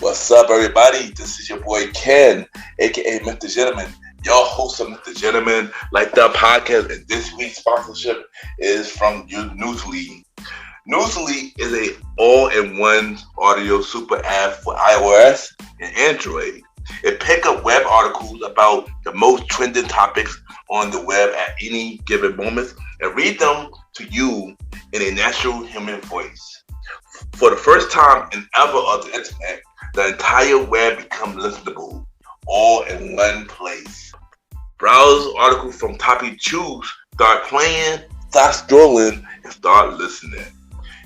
What's up, everybody? This is your boy Ken, aka MrGentleman, your host of MrGentleman Like That Podcast, and this week's sponsorship is from Newsly. Newsly is a all-in-one audio super app for iOS and Android. It picks up web articles about the most trending topics on the web at any given moment and read them to you in a natural human voice. For the first time in ever on the internet, the entire web becomes listenable, all in one place. Browse articles from topic choose, start playing, start scrolling, and start listening.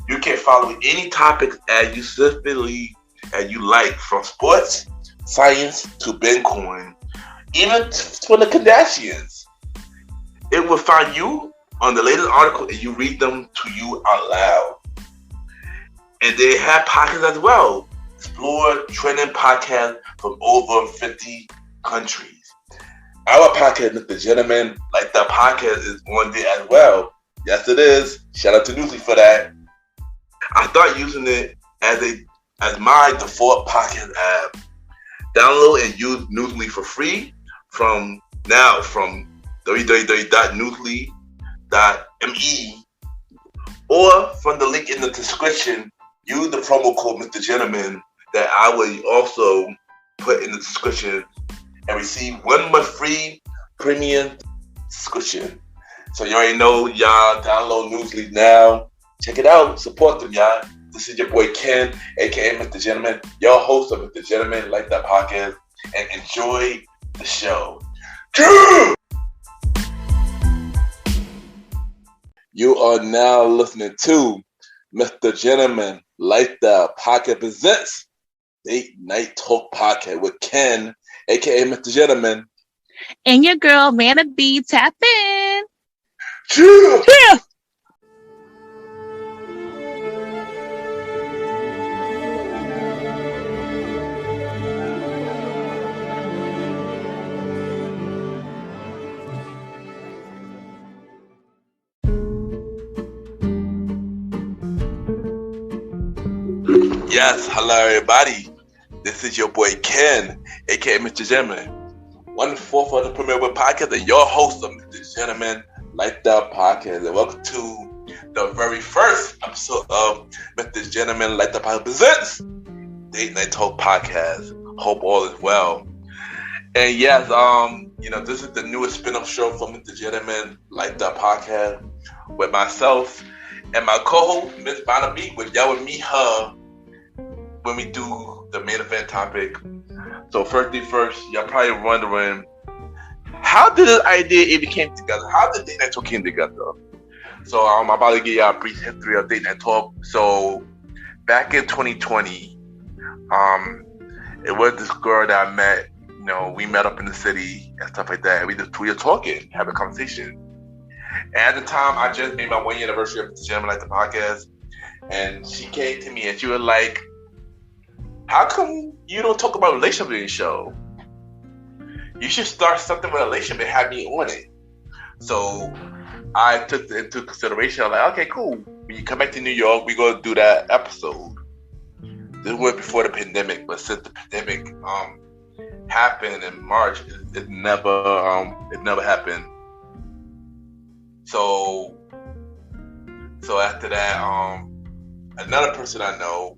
You can follow any topic as you specifically as you like, from sports, science to Bitcoin, even for the Kardashians. It will find you on the latest article and you read them to you out loud. And they have podcasts as well. Explore trending podcasts from over 50 countries. Our podcast, MrGentleman Like That Podcast, is on there as well. Yes, it is. Shout out to Newsly for that. I started using it as my default podcast app. Download and use Newsly for free from www.newsly.me or from the link in the description. Use the promo code MrGentleman that I will also put in the description and receive 1 month free premium subscription. So you already know, y'all, download Newsly now. Check it out. Support them, y'all. This is your boy Ken, aka MrGentleman, your host of MrGentleman Like That Podcast, and enjoy the show. You are now listening to MrGentleman Like That Podcast presents Date Night Talk Podcast with Ken, aka MrGentleman, and your girl Vanna B. Tap in. Yeah. Yes, hello everybody. This is your boy Ken, aka MrGentleman, 1/4 of the Premier Web Podcast, and your host of MrGentleman Like That Podcast. And welcome to the very first episode of MrGentleman Like That Podcast presents Date Night Talk Podcast. Hope all is well. And yes, this is the newest spinoff show from MrGentleman Like That Podcast with myself and my co-host, Miss Vanna B, which y'all will meet her when we do the main event topic. So first thing first, y'all probably wondering, how did this idea even came together? How did Date Night Talk came together? So I'm about to give y'all a brief history of Date Night Talk. So back in 2020, it was this girl that I met. We met up in the city and stuff like that. We were talking, having a conversation. And at the time, I just made my 1 year anniversary of MrGentleman Like the Podcast, and she came to me and she was like, how come you don't talk about relationship in your show? You should start something with a relationship and have me on it. So I took it into consideration. I was like, okay, cool. When you come back to New York, we're going to do that episode. This was before the pandemic, but since the pandemic happened in March, it never happened. So after that, another person I know,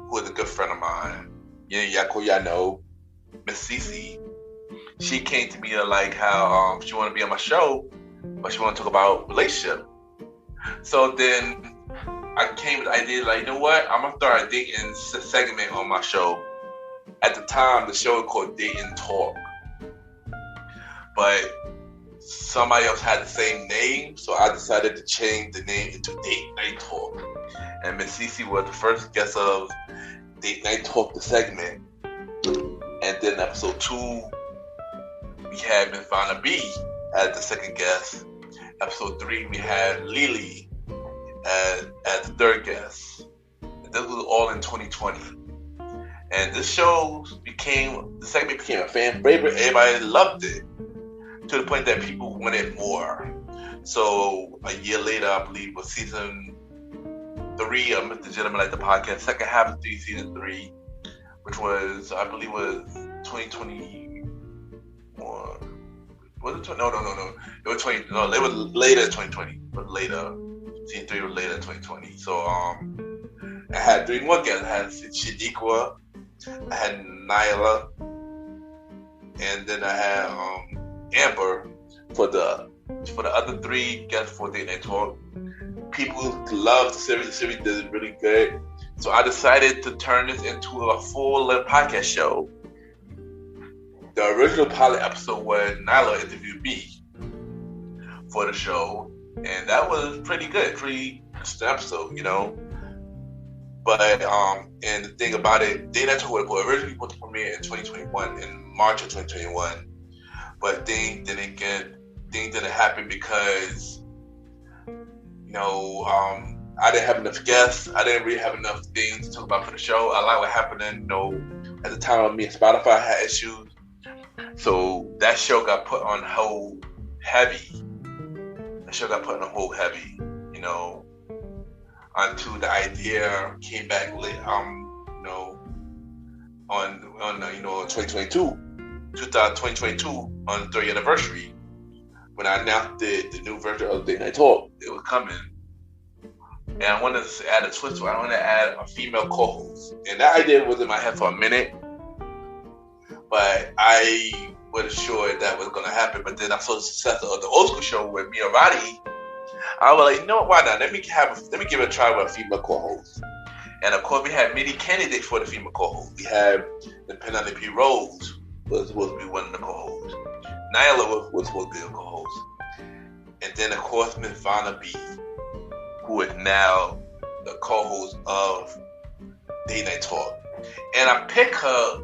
who is a good friend of mine, y'all know, Miss Cece. She came to me like how she wanted to be on my show, but she wanted to talk about relationship. So then I came with the idea, like, you know what? I'm gonna start a dating segment on my show. At the time, the show was called Dating Talk, but somebody else had the same name, so I decided to change the name into Date Night Talk. And Miss Cece was the first guest of Date Night Talk, the segment. And then episode 2, we had Miss Vanna B as the second guest. Episode 3, we had Lily as the third guest. And this was all in 2020. And this show the segment became a fan favorite. Everybody loved it, to the point that people wanted more. So a year later, I believe, was season 3 of MrGentleman Like the Podcast, second half of season 3, which was, I believe, was 2021. Was it 20? No. It was 20. No, it was later 2020. But later, season 3 was later 2020. So I had 3 more guests. I had Shaniqua, I had Nyla, and then I had Amber for the other 3 guests for Date Night Talk. People loved the series. The series did really good. So I decided to turn this into a full-length podcast show. The original pilot episode was Nyla interviewed me for the show, and that was pretty good, pretty good episode, you know. But and the thing about it, Date Night Talk was originally supposed to premiere in 2021, in March of 2021, but things didn't happen because, you know, I didn't have enough guests. I didn't really have enough things to talk about for the show. A lot was happening. You know, at the time, me and Spinoff had issues, so that show got put on hold heavy. You know, until the idea came back late. You know, on 2022 on the 3rd anniversary, when I announced the new version of Date Night Talk, it was coming. And I wanted to add a twist to it. I wanted to add a female co-host. And that idea was in my head for a minute, but I wasn't sure that was going to happen. But then I saw the success of the old school show with me and Roddy. I was like, you know what, why not? Let me give it a try with a female co-host. And of course, we had many candidates for the female co-host. We had the Penelope Rose was supposed to be one of the co-hosts. Nyla was supposed to be a co-host. And then, of course, Miss Vanna B, who is now the co-host of Date Night Talk. And I picked her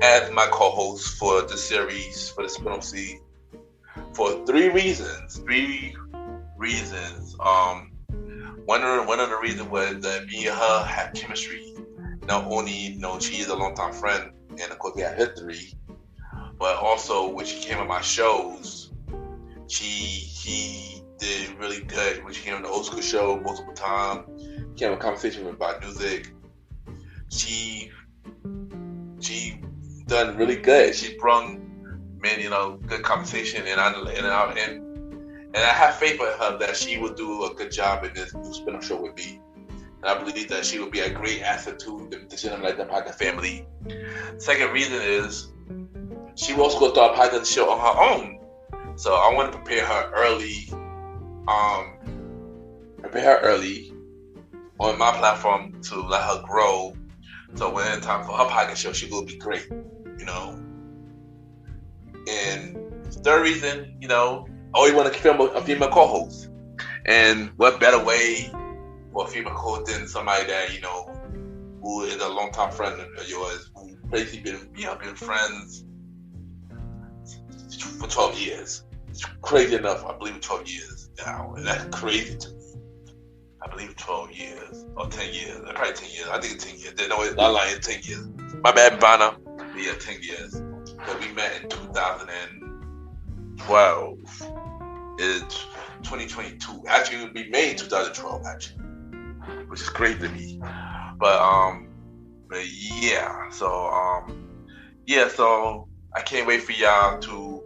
as my co-host for the series, for the Spinoff series, for 3 reasons. One of the reasons was that me and her had chemistry. Not only, you know, she is a longtime friend, and of course we have history, but also when she came on my shows, she did really good. When she came on the old school show multiple times, came on a conversation with about music. She done really good. She brought many, you know, good conversation, and I have faith in her that she will do a good job in this new spin-off show with me. And I believe that she will be a great asset to the MrGentleman Like That podcast family. Second reason is she will also go start a podcast show on her own. So I want to prepare her early on my platform to let her grow. So when it's time for her podcast show, she will be great, you know. And third reason, you know, I always want to film a female co-host. And what better way for a female co-host than somebody that, you know, who is a long-time friend of yours, who basically been friends for 12 years. It's crazy enough, I believe 12 years now. And that's crazy to me. I believe 12 years or 10 years. Probably 10 years. I think it's 10 years. No, it's not lying, 10 years. My bad, Vanna. Yeah, 10 years. Because we met in 2012. It's 2022. Actually, it would be May 2012, actually. Which is crazy to me. But yeah. So I can't wait for y'all to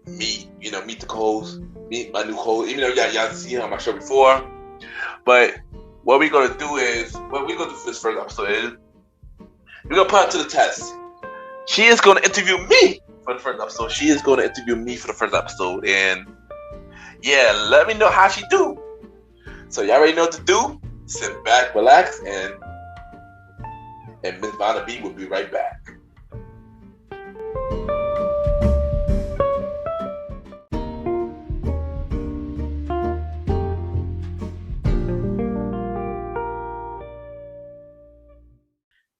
meet the co-host, meet my new co-host, even though y'all seen her on my show before. But what we're gonna do for this first episode is we're gonna put her to the test. She is gonna interview me for the first episode. And yeah, let me know how she do. So y'all already know what to do. Sit back, relax, and Miss Vanna B will be right back.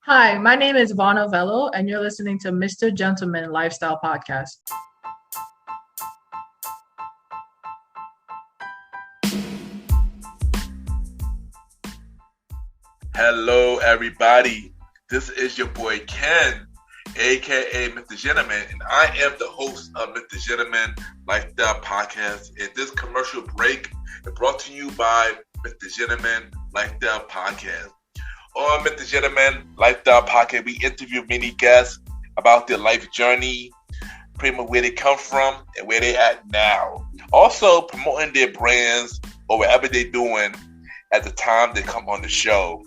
Hi, my name is Vanna Vello, and you're listening to MrGentleman Lifestyle Podcast. Hello, everybody. This is your boy Ken, aka MrGentleman, and I am the host of MrGentleman Lifestyle Podcast. And this commercial break is brought to you by MrGentleman Lifestyle Podcast. On MrGentleman Lifestyle Podcast, we interview many guests about their life journey, pretty much where they come from and where they at now. Also promoting their brands or whatever they're doing at the time they come on the show.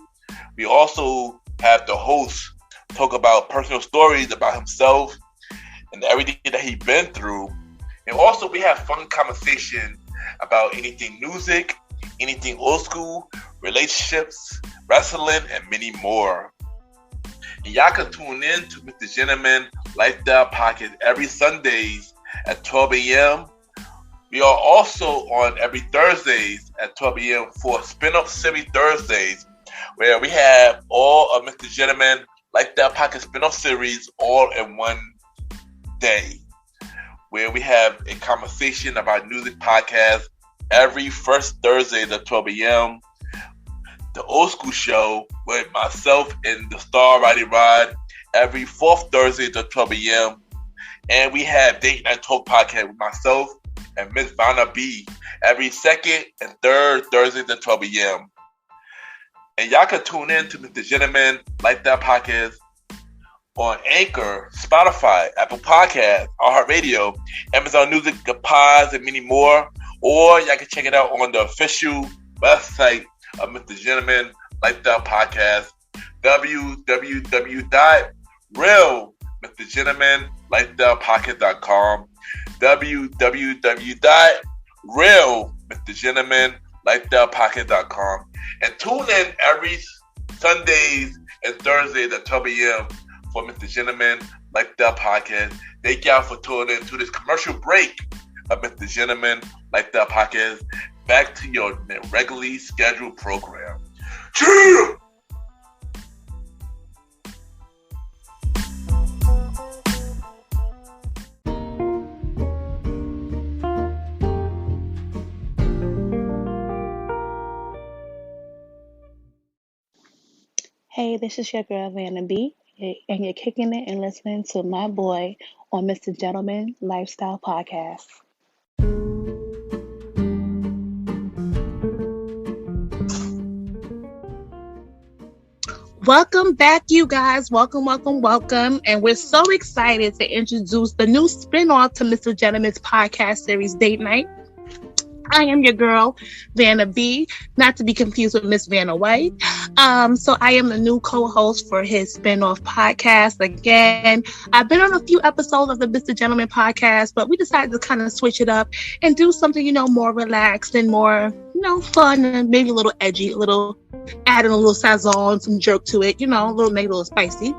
We also have the host talk about personal stories about himself and everything that he's been through. And also we have fun conversation about anything music, anything old school, relationships, wrestling, and many more. And y'all can tune in to MrGentleman Lifestyle Podcast every Sundays at 12 a.m. We are also on every Thursdays at 12 a.m. for Spinoff Series Thursdays, where we have all of MrGentleman Lifestyle Podcast Spinoff Series all in one day, where we have a conversation about music podcasts every first Thursday at 12 a.m. The Old School Show with myself and the Star Roddy Rod every fourth Thursday at 12 a.m. And we have Date Night Talk Podcast with myself and Miss Vanna B every second and third Thursday at 12 a.m. And y'all can tune in to MrGentleman Lifestyle Podcast on Anchor, Spotify, Apple Podcasts, iHeartRadio, Amazon Music, the Pods, and many more. Or y'all can check it out on the official website of MrGentleman Lifestyle Podcast, www.realmrgentlemanlifestylepodcast.com, www.realmrgentlemanlifestylepodcast.com, and tune in every Sundays and Thursdays at 12 a.m. for MrGentleman Lifestyle Podcast. Thank y'all for tuning in to this commercial break of MrGentleman Lifestyle Podcast. Back to your regularly scheduled program. Cheer! Hey, this is your girl Vanna B, and you're kicking it and listening to my boy on MrGentleman Lifestyle Podcast. Welcome back, you guys. Welcome. And we're so excited to introduce the new spinoff to MrGentleman's podcast series, Date Night. I am your girl, Vanna B, not to be confused with Miss Vanna White. So I am the new co-host for his spinoff podcast. Again, I've been on a few episodes of the MrGentleman podcast, but we decided to kind of switch it up and do something, more relaxed and more, fun and maybe a little edgy, adding a little sazon, some jerk to it, make it a little spicy.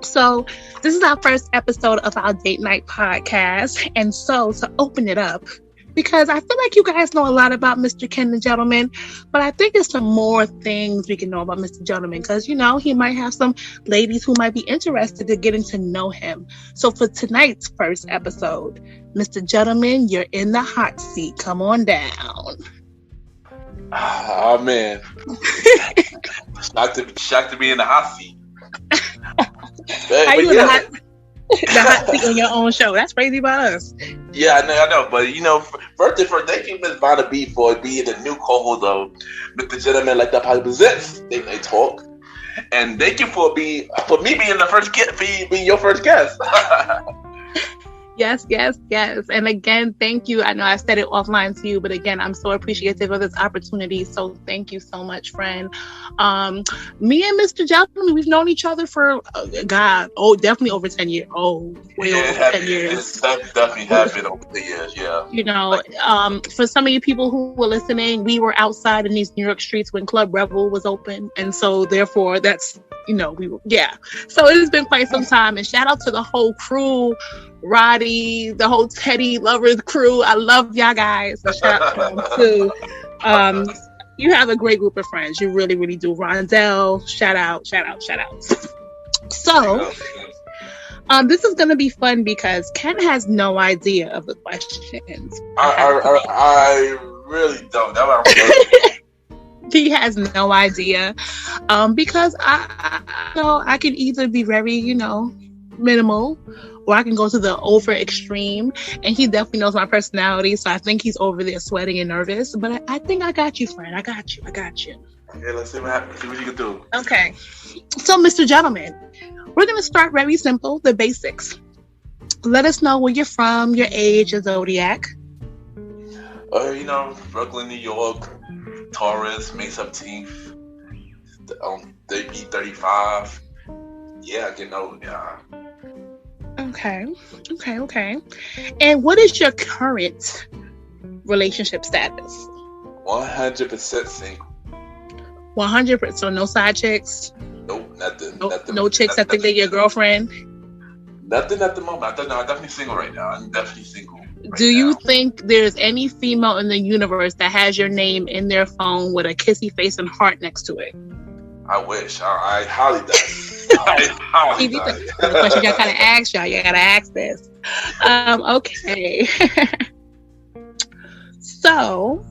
So this is our first episode of our Date Night podcast. And so to open it up, because I feel like you guys know a lot about Mr. Ken the Gentleman, but I think there's some more things we can know about Mr. Gentleman because, he might have some ladies who might be interested in getting to know him. So for tonight's first episode, Mr. Gentleman, you're in the hot seat. Come on down. Oh, man. Shocked to be in the hot seat. How you in the hot seat on your own show? That's crazy about us. Yeah, I know. But, first, thank you, Miss Vanna B, for being the new co-host of MrGentleman Like That Podcast Presents Date Night Talk. And thank you for me being the first guest, being your first guest. Yes. And again, thank you. I know I said it offline to you, but again, I'm so appreciative of this opportunity. So thank you so much, friend. Me and Mr. Gentleman, we've known each other for, definitely over 10 years. Over 10 years. It definitely have been over 10 years, yeah. For some of you people who were listening, we were outside in these New York streets when Club Rebel was open. And so therefore, that's, we were, yeah. So it has been quite some time. And shout out to the whole crew, Roddy, the whole Teddy Lovers crew. I love y'all guys. So shout out to them too. You have a great group of friends. You really, really do. Rondell, shout out. So, this is going to be fun because Ken has no idea of the questions. I really don't. He has no idea because I can either be very, minimal or I can go to the over extreme. And he definitely knows my personality, so I think he's over there sweating and nervous. But I think I got you, friend. I got you. Yeah, let's see what happens. See what you can do. Okay. So, Mr. Gentleman, we're going to start very simple, the basics. Let us know where you're from, your age, your zodiac. Brooklyn, New York, Taurus, May 17th, they be 35. Yeah, getting old, yeah. Okay. And what is your current relationship status? 100% single. 100%. So no side chicks? Nope, nothing. No chicks that think they're your girlfriend? Nothing at the moment. I'm definitely single right now. I'm definitely single. Do you think there's any female in the universe that has your name in their phone with a kissy face and heart next to it? I wish. I highly doubt it. The question y'all gotta ask y'all. You gotta ask this. Okay. So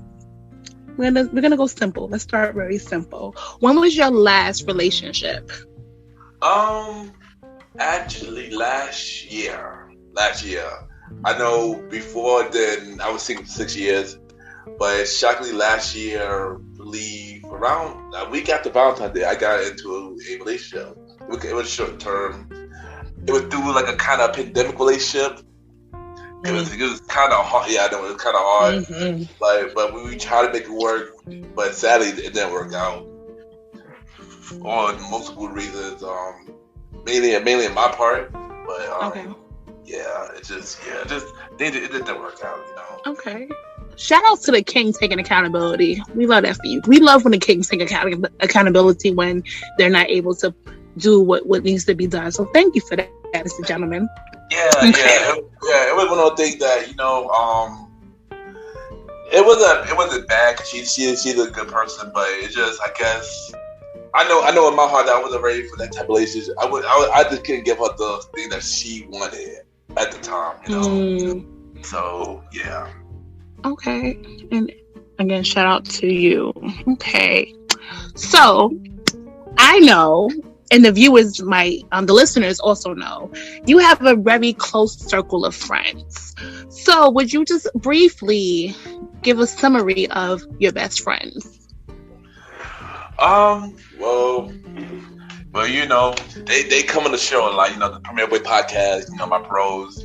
we're gonna go simple. Let's start very simple. When was your last relationship? Actually, last year. I know before then I was single for 6 years, but shockingly last year, I believe around a week after Valentine's Day, I got into a relationship. It was short term. It was through like a kind of pandemic relationship. It was kind of hard. Yeah, I know it was kind of hard. Mm-hmm. But we tried to make it work, but sadly it didn't work out on multiple reasons. Mainly on my part, but okay. It didn't work out, Okay. Shout out to the king taking accountability. We love that for you. We love when the kings take accountability when they're not able to do what needs to be done. So thank you for that, Mr. Gentleman. Yeah. It was one of those things that it wasn't bad because she's a good person, but it just I guess. I know in my heart that I wasn't ready for that type of relationship. I just couldn't give her the thing that she wanted at the time, So, yeah. Okay. And again, shout out to you. Okay. So, I know, and the viewers the listeners also know, you have a very close circle of friends. So, would you just briefly give a summary of your best friends? Well, they come on the show like, the Premier Boy podcast, my bros,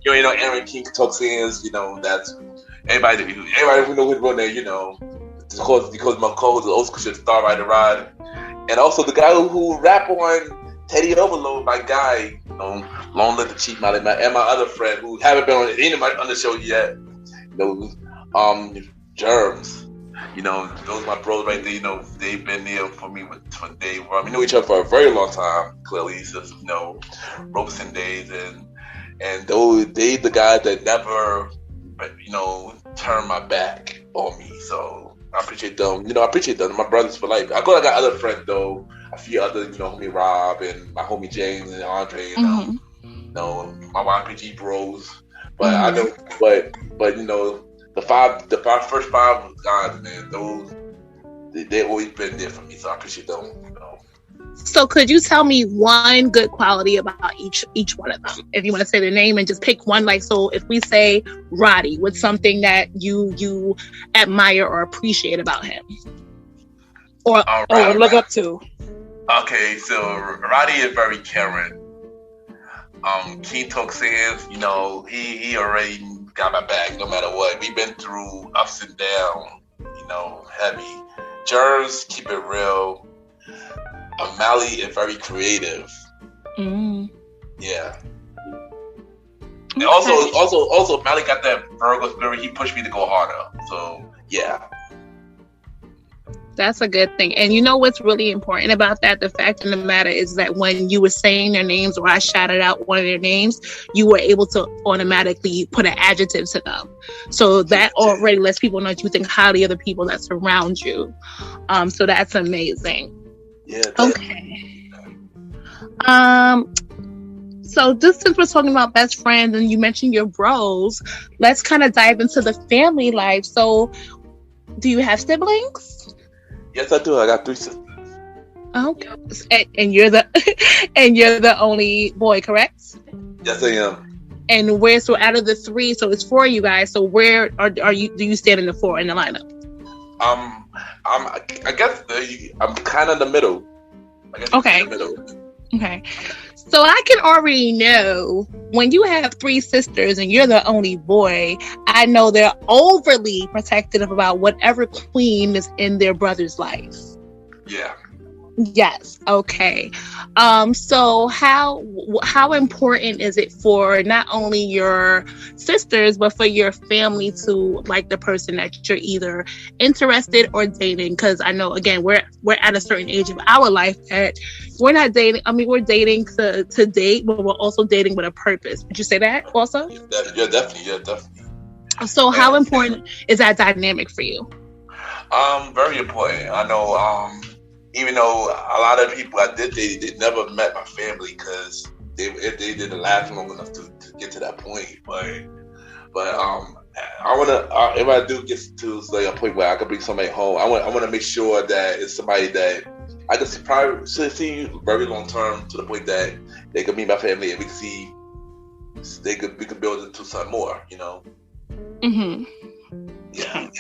Aaron King talks in, that's everybody we know who's on there, because my co-host is old school shit, Star Rider Rod, and also the guy who rap on Teddy Overload, my guy, Long Live the Chief, and my other friend who haven't been on any of my on the show yet, Germs, those my bros right there. They've been there for me for day one. We knew each other for a very long time. Clearly, since Robeson days, and they the guys that never, turned my back on me. So I appreciate them. I appreciate them. My brothers for life. I got other friends though. A few other, homie Rob and my homie James and Andre. My YPG bros. But I know, but the first five guys, man, they've always been there for me, so I appreciate them. So could you tell me one good quality about each one of them? If you want to say their name and just pick one, so if we say Roddy, what's something that you admire or appreciate about him? Or look up to? Okay, so Roddy is very caring. King Toxins, he already got my back no matter what. We've been through ups and downs, heavy. Jerz, keep it real. Mally is very creative. Yeah. And also Mally got that Virgo spirit. He pushed me to go harder. So yeah. That's a good thing. And you know what's really important about that? The fact of the matter is that when you were saying their names or I shouted out one of their names, you were able to automatically put an adjective to them. So that already lets people know that you think highly of the people that surround you. So that's amazing. Yeah. Okay. So just since we're talking about best friends and you mentioned your bros, let's kind of dive into the family life. So do you have siblings? Yes, I do. I got 3 sisters. Okay. And you're the and you're the only boy, correct? Yes, I am. And where, so out of the three, so it's four of you guys. So where are you? Do you stand in the four in the lineup? I guess I'm kind of in the middle. I guess Okay. in the middle. Okay. So I can already know when you have three sisters and you're the only boy, I know they're overly protective about whatever queen is in their brother's life. Yeah. Yes. Okay. So how important is it for not only your sisters but for your family to like the person that you're either interested or dating? Because I know, again, we're at a certain age of our life that we're not dating. I mean, we're dating to date, but we're also dating with a purpose. Would you say that also? Yeah, definitely. So how important is that dynamic for you? Very important. I know. Even though a lot of people I did date, they never met my family because they didn't last long enough to get to that point. But I wanna if I do get to like a point where I can bring somebody home, I want to make sure that it's somebody that I can probably see very long term, to the point that they can meet my family and we could build into something more. You know. Mm-hmm. Yeah.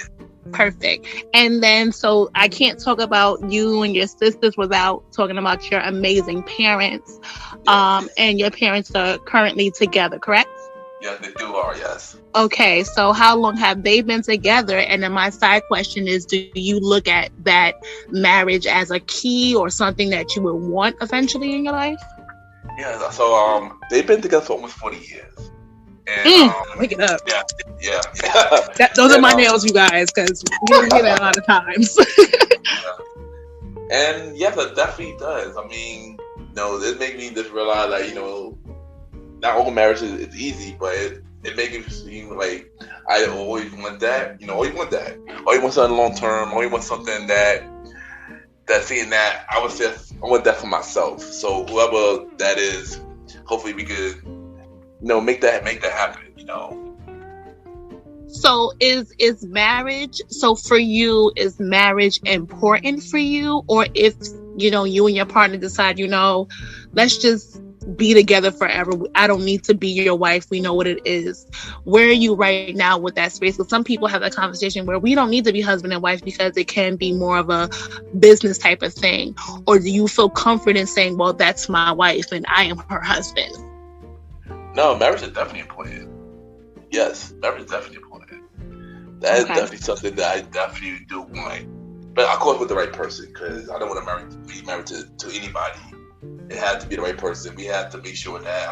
Perfect. And then, so I can't talk about you and your sisters without talking about your amazing parents. And your parents are currently together, correct? Yeah, they are, yes. Okay, so how long have they been together? And then my side question is, do you look at that marriage as a key or something that you would want eventually in your life? Yeah, so they've been together for almost 40 years. And wake it up. Yeah. Those are my nails, you guys, because we hear that a lot of times. And yes, it definitely does. I mean, it makes me just realize that, not all marriage is easy, but it makes me seem like I always want that. Always want that. Always want something long term. Always want something that's seeing that I want that for myself. So whoever that is, hopefully we could make that happen, So is marriage, so for you, is marriage important for you? Or if, you and your partner decide, let's just be together forever. I don't need to be your wife. We know what it is. Where are you right now with that space? Because some people have that conversation where we don't need to be husband and wife because it can be more of a business type of thing. Or do you feel confident saying, well, that's my wife and I am her husband? No, marriage is definitely important. Yes, marriage is definitely important. That is definitely something that I definitely do want. But of course with the right person, because I don't want to be married to anybody. It has to be the right person. We have to make sure that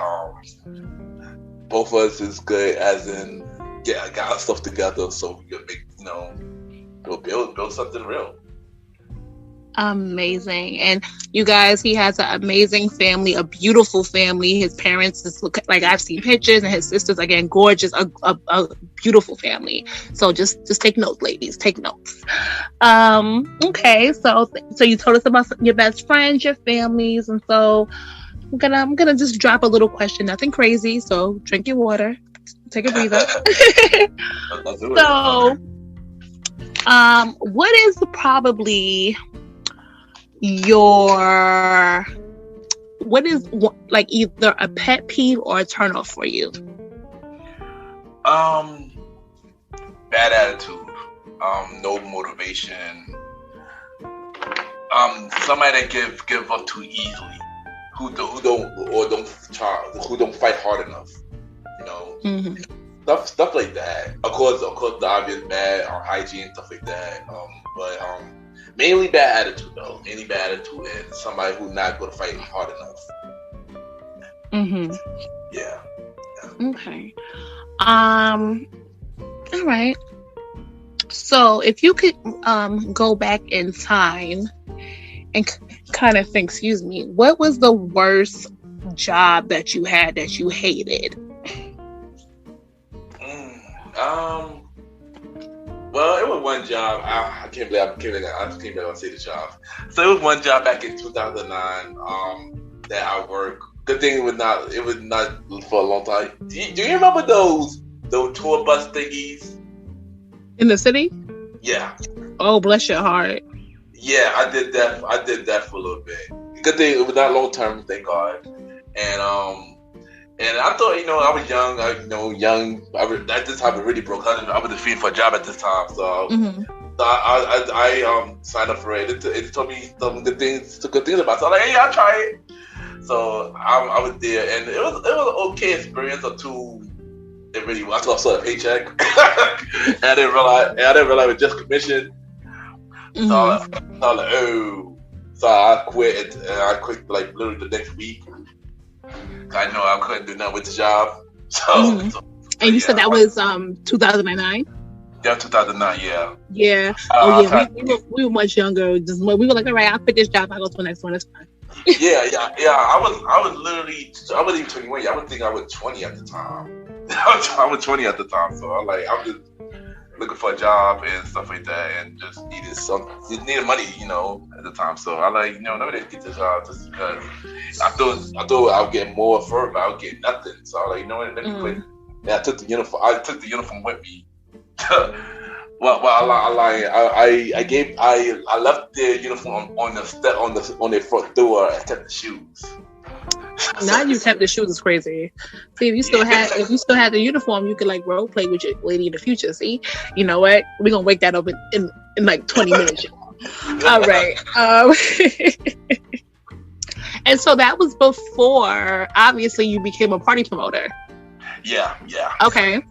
both of us is good, as in got our stuff together, so we can make build something real. Amazing. And you guys, he has an amazing family, a beautiful family. His parents just look like, I've seen pictures, and his sisters, again, gorgeous, a beautiful family. So just take notes, ladies, take notes. Okay, so you told us about your best friends, your families, and so I'm gonna just drop a little question, nothing crazy, so drink your water, take a breather. So what is probably what is like either a pet peeve or a turn off for you? Bad attitude, no motivation, somebody that give up too easily, who don't fight hard enough, Mm-hmm. stuff like that. Of course the obvious bad hygiene, stuff like that, but mainly bad attitude though. Mainly bad attitude and somebody who's not going to fight hard enough. Mm-hmm. Yeah. Okay. All right. So if you could go back in time and kind of think, what was the worst job that you had that you hated? Well, it was one job. I can't believe I say the job. So it was one job back in 2009 that I worked. Good thing it was not for a long time. Do you remember those tour bus thingies In the city? Yeah. Oh, bless your heart. Yeah, I did that. I did that for a little bit. Good thing it was not long term, thank God. And I thought, I was young. At this time, it really broke. I was defeated for a job at this time, so I signed up for it. It told me some good things about it. So I was like, hey, I'll try it. So I was there, and it was an okay experience until it really was. I saw a paycheck, and I didn't realize it was just commission. So I was like, oh. So I quit, and I quit like literally the next week. I know I couldn't do nothing with the job. And you said that was 2009? Yeah, 2009, yeah. Yeah. We were much younger. We were like, all right, I'll quit this job, I'll go to the next one, that's fine. Yeah. I was literally, I wasn't even 21. I would think I was 20 at the time. I was 20 at the time, so I'm just looking for a job and stuff like that, and just needed money, at the time. So I let me get this job just because I thought I would get more for it, but I would get nothing. So I was like, let me quit. And I took the uniform. I took the uniform with me. Well, I left the uniform on their front door and kept the shoes. Now you kept the shoes is crazy. See, if you still had the uniform, you could like role play with your lady in the future. See, you know what? We're gonna wake that up in like 20 minutes. All right. And so that was before, obviously, you became a party promoter. Yeah. Okay.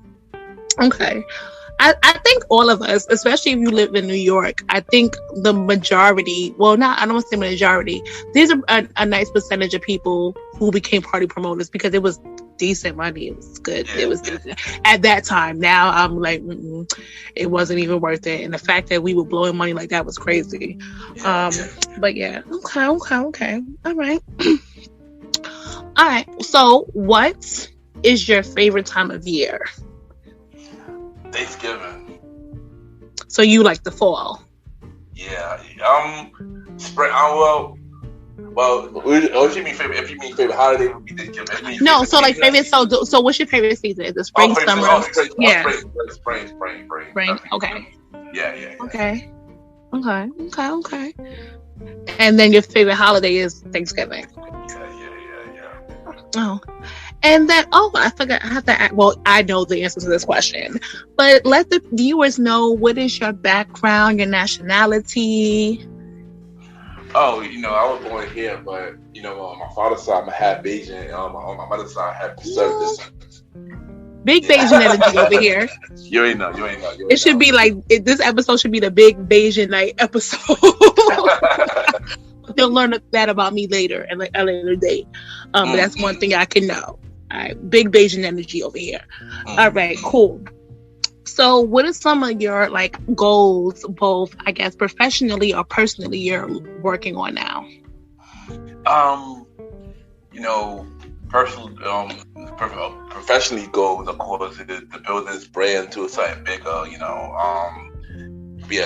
I think all of us, especially if you live in New York, I think the majority, I don't want to say majority, there's a nice percentage of people who became party promoters because it was decent money. It was good. It was decent. At that time. Now I'm like, it wasn't even worth it. And the fact that we were blowing money like that was crazy. But yeah. Okay. All right. All right. So what is your favorite time of year? Thanksgiving. So you like the fall? Yeah. Spring. If you mean favorite holiday, would be Thanksgiving. No, so like favorite. So what's your favorite season? Is it spring, summer? Spring. Okay. Yeah. Okay. And then your favorite holiday is Thanksgiving. Yeah. Oh. And then, I forgot. I have to ask, I know the answer to this question, but let the viewers know, what is your background, your nationality? Oh, I was born here, but, on my father's side, I'm half Asian. On my mother's side, I have descendants. Big Bayesian energy over here. You ain't know. It should be like, this episode should be the big Bayesian night episode. They'll learn that about me later at a later date. But that's one thing I can know. All right, big Bayesian energy over here. All right, cool. So what are some of your like goals, both I guess professionally or personally, you're working on now? Professionally goals, of course, is to build this brand to something bigger.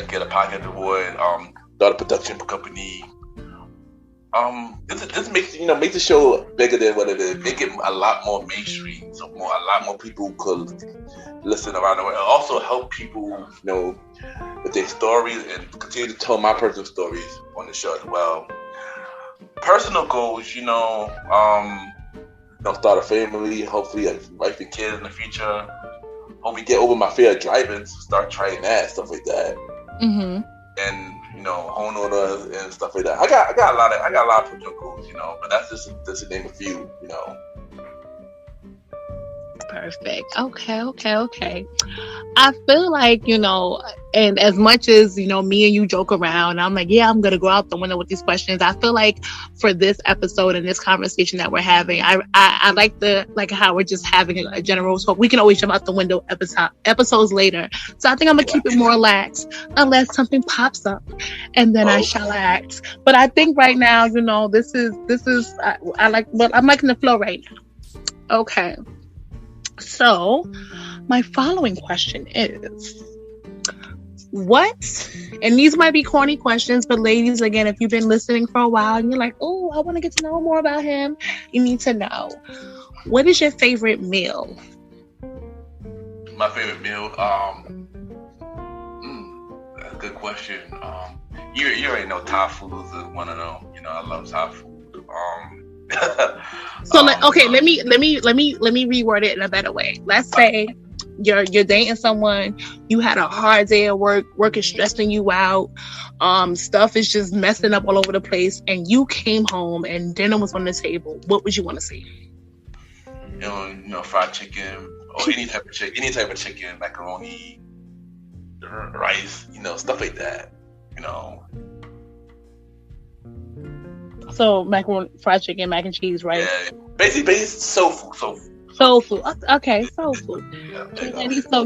Get a podcast award, start a production company. This makes make the show bigger than what it is. Make it a lot more mainstream, so a lot more people could listen around the world. Also help people, with their stories and continue to tell my personal stories on the show as well. Personal goals, start a family, hopefully a wife and kids in the future. Hopefully get over my fear of driving, so start trying that, stuff like that. Mm-hmm. And homeowners and stuff like that. I got a lot of personal goals, but that's just to name a few, Perfect. Okay. I feel like, and as much as, me and you joke around, I'm like, yeah, I'm going to go out the window with these questions. I feel like for this episode and this conversation that we're having, I like how we're just having a general talk. We can always jump out the window episodes later. So I think I'm going to keep it more relaxed unless something pops up and then I shall act. But I think right now, this is, I'm liking the flow right now. Okay. So, my following question is, and these might be corny questions, but ladies, again, if you've been listening for a while and you're like, oh, I want to get to know more about him, you need to know, what is your favorite meal? My favorite meal? That's a good question. you already know Thai food is one of them. You know, I love Thai food. So let me reword it in a better way. Let's say you're dating someone, you had a hard day at work is stressing you out, stuff is just messing up all over the place, and you came home and dinner was on the table. What would you want to see? You know, fried chicken or any type of chicken, macaroni, rice, you know, stuff like that. You know. So macaroni, fried chicken, mac and cheese, right? Yeah, basically soul food. Soul food. Okay, soul food.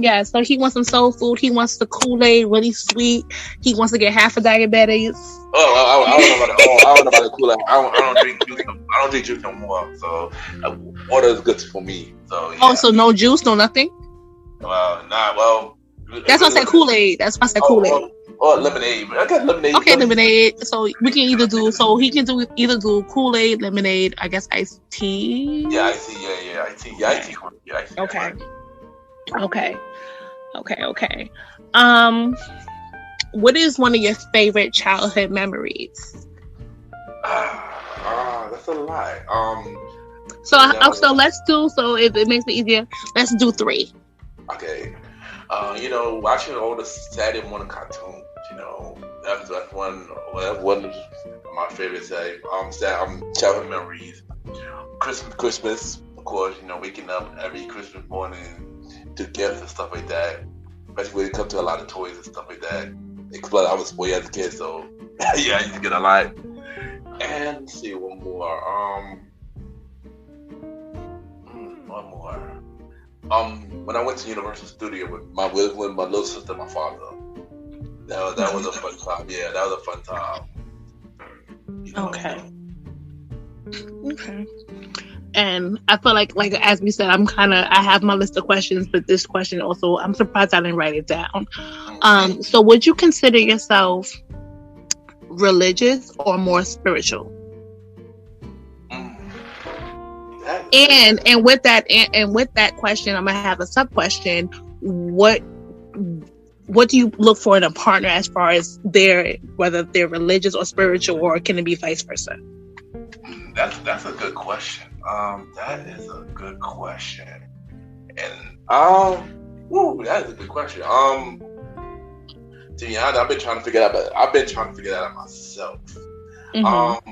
Yeah, so he wants some soul food. He wants the Kool-Aid, really sweet. He wants to get half a diabetes. Oh, I don't know about the Kool-Aid. I don't drink juice. I don't drink juice no more. So water is good for me. So yeah. Oh, so no juice, no nothing. Well. That's why I said Kool-Aid. That's why I said Kool-Aid. Or lemonade. I got lemonade. Okay, lemonade. So we can either do Kool-Aid, lemonade, I guess iced tea. Yeah, iced tea. Yeah, iced tea. Yeah, iced tea. Yeah, iced tea. Okay. What is one of your favorite childhood memories? That's a lot. So let's do. So if it makes it easier, let's do 3. Okay. You know, watching all the Saturday morning cartoons. You know, that's one of my favorite childhood memories. Christmas, of course. You know, waking up every Christmas morning to gifts and stuff like that. Especially when it comes to a lot of toys and stuff like that. Because I was spoiled as a kid, so yeah, I used to get a lot. And let's see, one more. When I went to Universal Studio with my little sister and my father. That was a fun time. Yeah, that was a fun time. You know? Okay. And I feel like as we said, I have my list of questions, but this question also, I'm surprised I didn't write it down. So would you consider yourself religious or more spiritual? And with that question, I'm gonna have a sub question. What do you look for in a partner as far as whether they're religious or spiritual, or can it be vice versa? That's a good question. That is a good question. And that is a good question. To be honest, I've been trying to figure that out myself. Mm-hmm.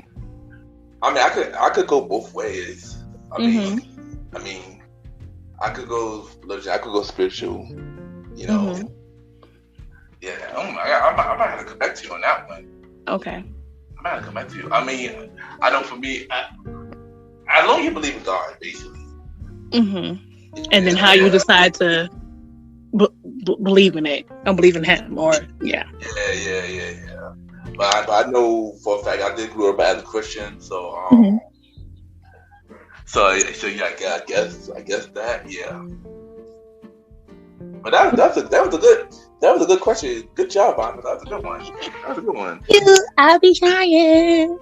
I mean, I could go both ways. I mean, I could go religious, I could go spiritual. You know. Mm-hmm. Yeah, I might have to come back to you on that one. Okay. I might have to come back to you. I mean, I know for me, as long as you believe in God, basically. Mm-hmm. And then how you decide to believe in it, and believe in Him, or yeah. Yeah. But I know for a fact I did grow up as a Christian, so mm-hmm. so yeah, I guess that, yeah. But that was a good question. Good job, Vanna. That was a good one. I'll be trying.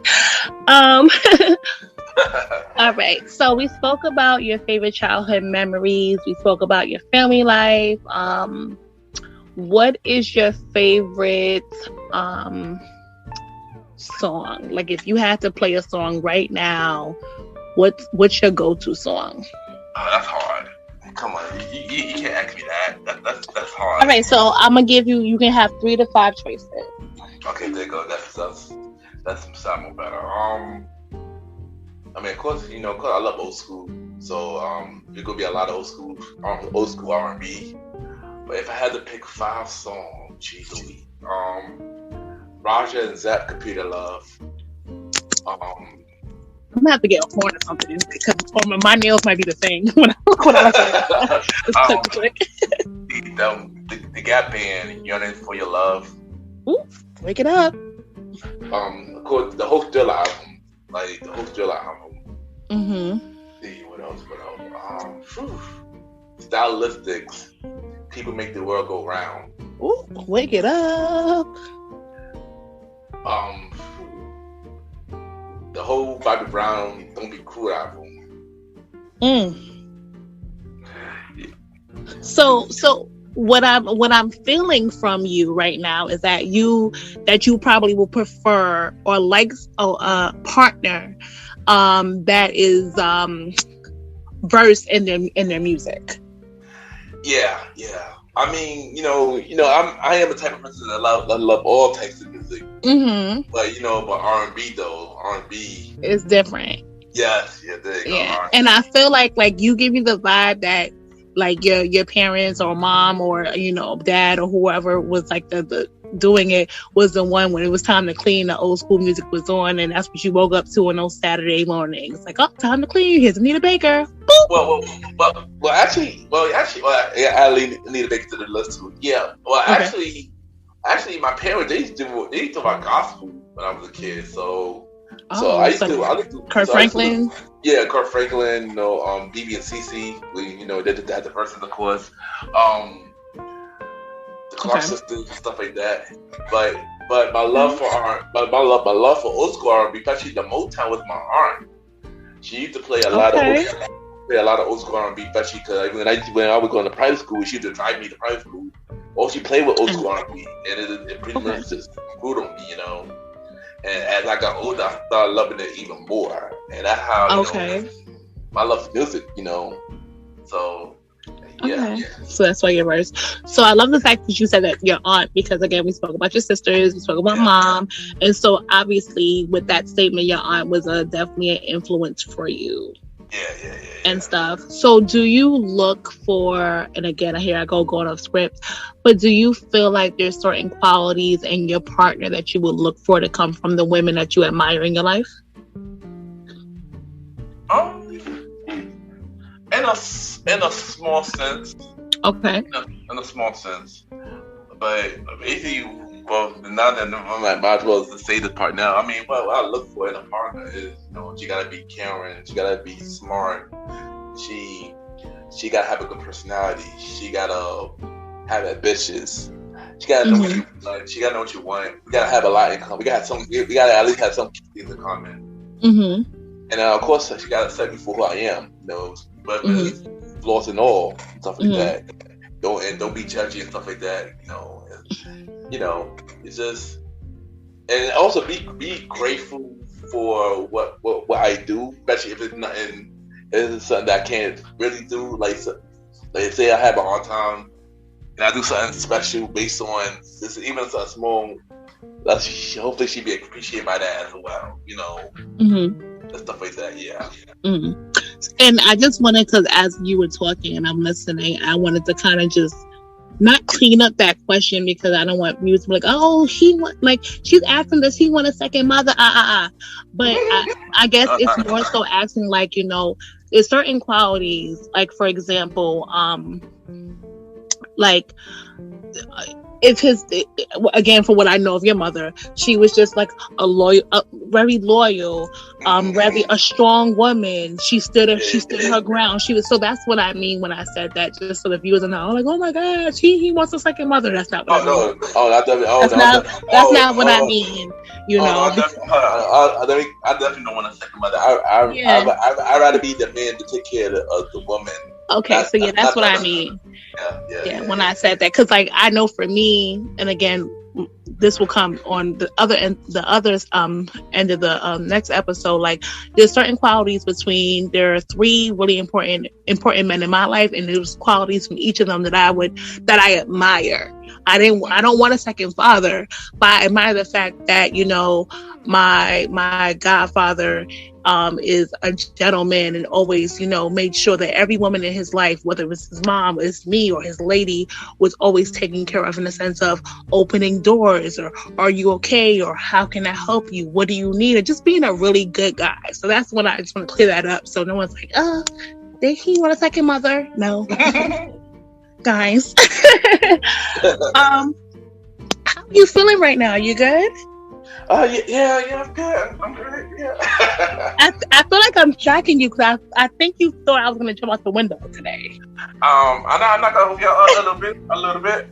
All right. So we spoke about your favorite childhood memories. We spoke about your family life. What is your favorite song? Like, if you had to play a song right now, what's your go-to song? Oh, that's hard. Come on, you can't ask me that. That's hard. All right, so I'm gonna give you. You can have 3 to 5 choices. Okay, there you go. That's some sound better. I mean, of course, you know, cause I love old school, so there's gonna be a lot of old school R&B. But if I had to pick 5 songs, geez Louise, Raja and Zap, Computer Love. I'm gonna have to get a horn or something because my nails might be the thing when I the Gap Band, Yearning for Your Love. Ooh, wake it up. Of course, the whole Thriller album, Mm-hmm. See what else? Stylistics, People Make the World Go Round. Ooh, wake it up. The whole Bobby Brown Don't Be Cruel album. So what I'm feeling from you right now is that you probably will prefer or like a partner that is versed in their music. Yeah. I mean, I am a type of person that love all types of music. Mm-hmm. But but R&B though, R&B is different. Yes, there you go. Yeah, and I feel like you give me the vibe that like your parents or mom or dad or whoever was like the doing it was the one when it was time to clean, the old school music was on, and that's what you woke up to on those Saturday mornings. Like, oh, time to clean. Here's Anita Baker. Boop. I leave Anita Baker to the list too. Yeah. Well, okay. actually, my parents they used to rock gospel when I was a kid. So I used to Kurt Franklin. Kurt Franklin. BB and CC. They had the verses, of course. The Clark sisters and stuff like that. But my love for my love for old school R&B, especially the Motown, was my aunt. She used to play a lot of old school R&B, especially because when I was going to private school, she used to drive me to private school. Or she played with old school R&B, and it pretty much just grew on me, And as I got older, I started loving it even more, and that's how my love for music, So. Yeah. So that's why you're worse. So I love the fact that you said that your aunt, because again, we spoke about your sisters, we spoke about mom, and so obviously with that statement, your aunt was definitely an influence for you. And stuff. So do you look for, and again, I going off script, but do you feel like there's certain qualities in your partner that you would look for to come from the women that you admire in your life? In a small sense. Okay. In a small sense. But basically, now that I might as well say this part now. I mean, what I look for in a partner is, she gotta be caring, she gotta be smart, she gotta have a good personality, she gotta have ambitions, she gotta know what you like, she gotta know what you want. We gotta have a lot in common. We gotta at least have some things in common. Mm-hmm. And of course, she gotta accept me for who I am, but flaws and all, stuff like that. Don't be judgy and stuff like that. It's just, and also be grateful for what I do, especially if it's nothing, if it's something that I can't really do. Like say I have a hard time and I do something special based on this, even something small. Hopefully she be appreciated by that as well. And stuff like that. Yeah. Mm-hmm. And I just wanted, because as you were talking and I'm listening, I wanted to kind of just not clean up that question, because I don't want you to be like, oh, she's asking, does he want a second mother? But I guess it's more so asking, like, there's certain qualities, like, for example, like, if again, for what I know of your mother, she was just like very loyal, very a strong woman. She stood her ground. So that's what I mean when I said that. Just so the viewers know, like, oh my gosh, he wants a second mother. That's not what I mean. That's not what I mean. I definitely don't want a second mother. I'd rather be the man to take care of the woman. Okay, so that's what I mean. Yeah, when I said that, because like I know for me, and again, this will come on the other end, end of the next episode. Like, there's certain qualities there are 3 really important men in my life, and there's qualities from each of them that I admire. I don't want a second father, but I admire the fact that my godfather is a gentleman and always made sure that every woman in his life, whether it was his mom, his me, or his lady, was always taken care of, in the sense of opening doors, or are you okay, or how can I help you, what do you need, or just being a really good guy. So that's what I just want to clear that up, so no one's like, did he want a second mother? No. Guys. How are you feeling right now? You good? Yeah, I'm good. I'm good. Yeah. I feel like I'm tracking you, because I think you thought I was going to jump out the window today. I'm not gonna a little bit.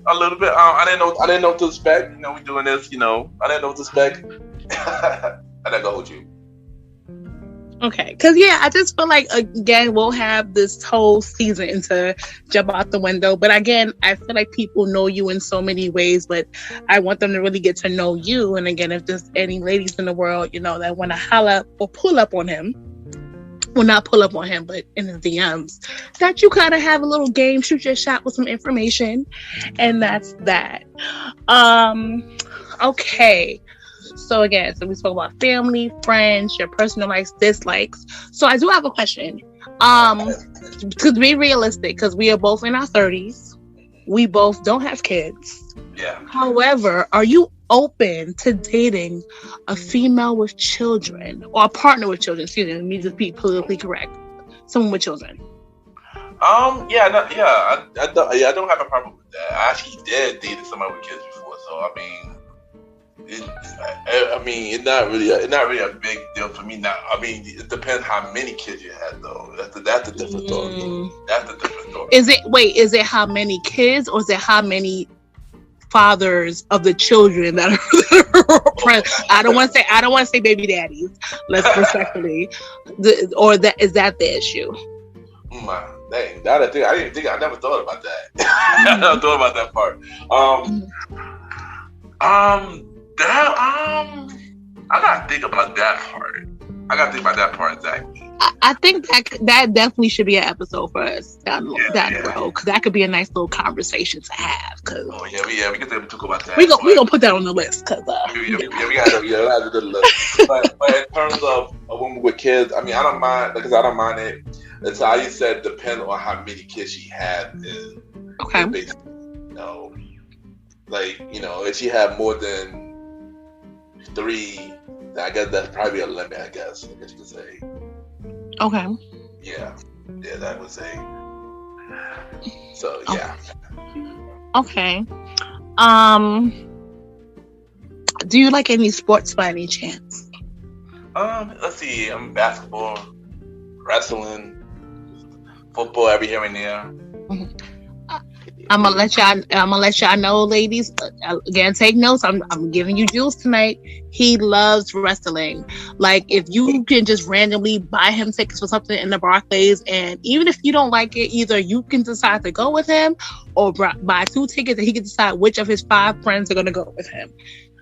I didn't know to expect. We doing this. I didn't know to expect. I'm not gonna hold you. Okay, because yeah, I just feel like again we'll have this whole season to jump out the window. But again, I feel like people know you in so many ways, but I want them to really get to know you. And again, if there's any ladies in the world, that want to holla or pull up on him, well, not pull up on him, but in the DMs, that you kind of have a little game, shoot your shot with some information, and that's that. Okay. So again, we spoke about family, friends, your personal likes, dislikes. So I do have a question. To be realistic, because we are both in our 30s, we both don't have kids. Yeah. However, are you open to dating a female with children or a partner with children? Excuse me, let me just be politically correct. Someone with children. I don't have a problem with that. I actually did date somebody with kids before, so I mean. It's not really a big deal for me now. I mean, it depends how many kids you had, though. That's a different story. That's a different story. Is it how many kids, or is it how many fathers of the children that are present? I don't want to say baby daddies. Let's respectfully, is that the issue? Dang, I never thought about that. I never thought about that part. I gotta think about that part. Exactly. I think that definitely should be an episode for us down the road, because that could be a nice little conversation to have. We can talk about that. We gonna put that on the list, because we gotta do the list. But in terms of a woman with kids, I mean, I don't mind, because I don't mind it. It's how you said, depend on how many kids she had. Okay. If she had more than 3, I guess that's probably a limit. I guess you could say. Okay. Yeah, that would say. So yeah. Okay. Do you like any sports by any chance? Let's see. Basketball, wrestling, football every here and there. Mm-hmm. I'm gonna let y'all know, ladies. Again, take notes. I'm giving you juice tonight. He loves wrestling. Like, if you can just randomly buy him tickets for something in the Barclays, and even if you don't like it, either you can decide to go with him, or buy 2 tickets, and he can decide which of his 5 friends are gonna go with him.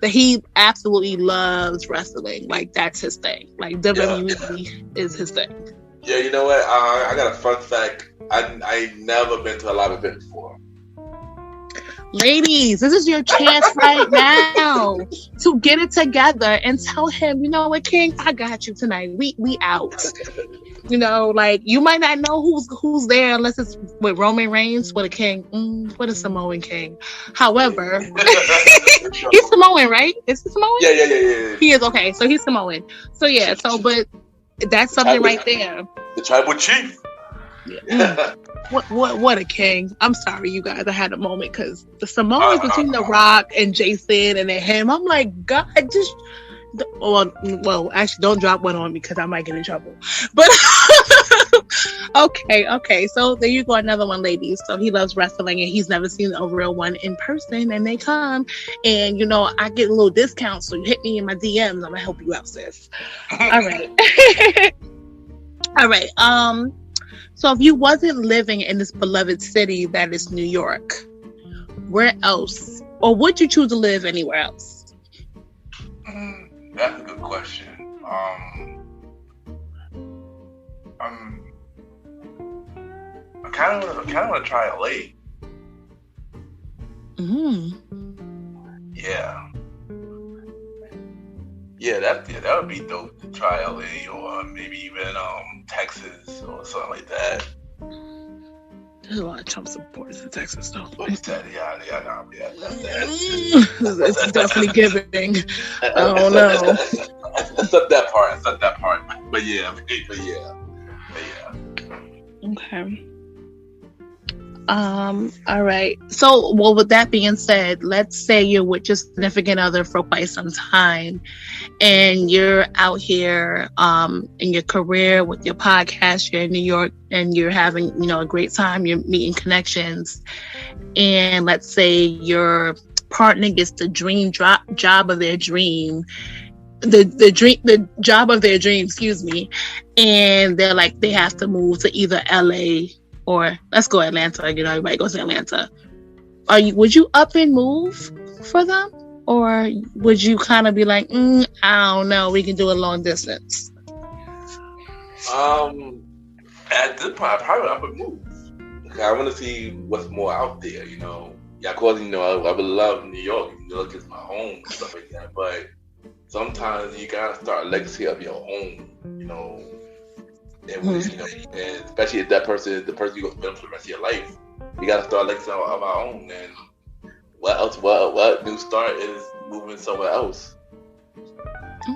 But he absolutely loves wrestling. Like, that's his thing. Like, WWE is his thing. Yeah, you know what? I got a fun fact. I never been to a live event before. Ladies, this is your chance right now to get it together and tell him, you know what, King, I got you tonight. We out. Like, you might not know who's there unless it's with Roman Reigns, with a King, with a Samoan King. However, he's Samoan, right? Is he Samoan? Yeah. He is, okay. So he's Samoan. So yeah. So, but that's something right there. The tribal chief. Yeah. What a king. I'm sorry, you guys. I had a moment, because the Samoans between The Rock and Jason and then him, I'm like, God, just... Well, actually, don't drop one on me, because I might get in trouble. But okay. So there you go, another one, ladies. So he loves wrestling, and he's never seen a real one in person. And they come, and I get a little discount. So you hit me in my DMs. I'm gonna help you out, sis. All right. All right. So if you wasn't living in this beloved city that is New York, where else? Or would you choose to live anywhere else? That's a good question. I kind of want to try LA. Yeah, that would be dope to try LA, or maybe even Texas or something like that. There's a lot of Trump supporters in Texas, though. That's definitely giving. I don't know. Except that part. But yeah. Okay. All right. So, well, with that being said, let's say you're with your significant other for quite some time, and you're out here in your career with your podcast. You're in New York, and you're having a great time. You're meeting connections, and let's say your partner gets the dream job of their dream. the job of their dream, excuse me, and they're like they have to move to either LA or let's go Atlanta. You know, everybody goes to Atlanta. Would you up and move for them, or would you kind of be like, I don't know, we can do a long distance? At this point, I probably up and move. I want to see what's more out there. You know, yeah, of course, you know, I would love New York. New York is my home and stuff like that, but sometimes you gotta start a legacy of your own, you know, and you know, and especially if that person is the person you're gonna spend for the rest of your life, you gotta start a legacy of our own. And what else? What new start is moving somewhere else?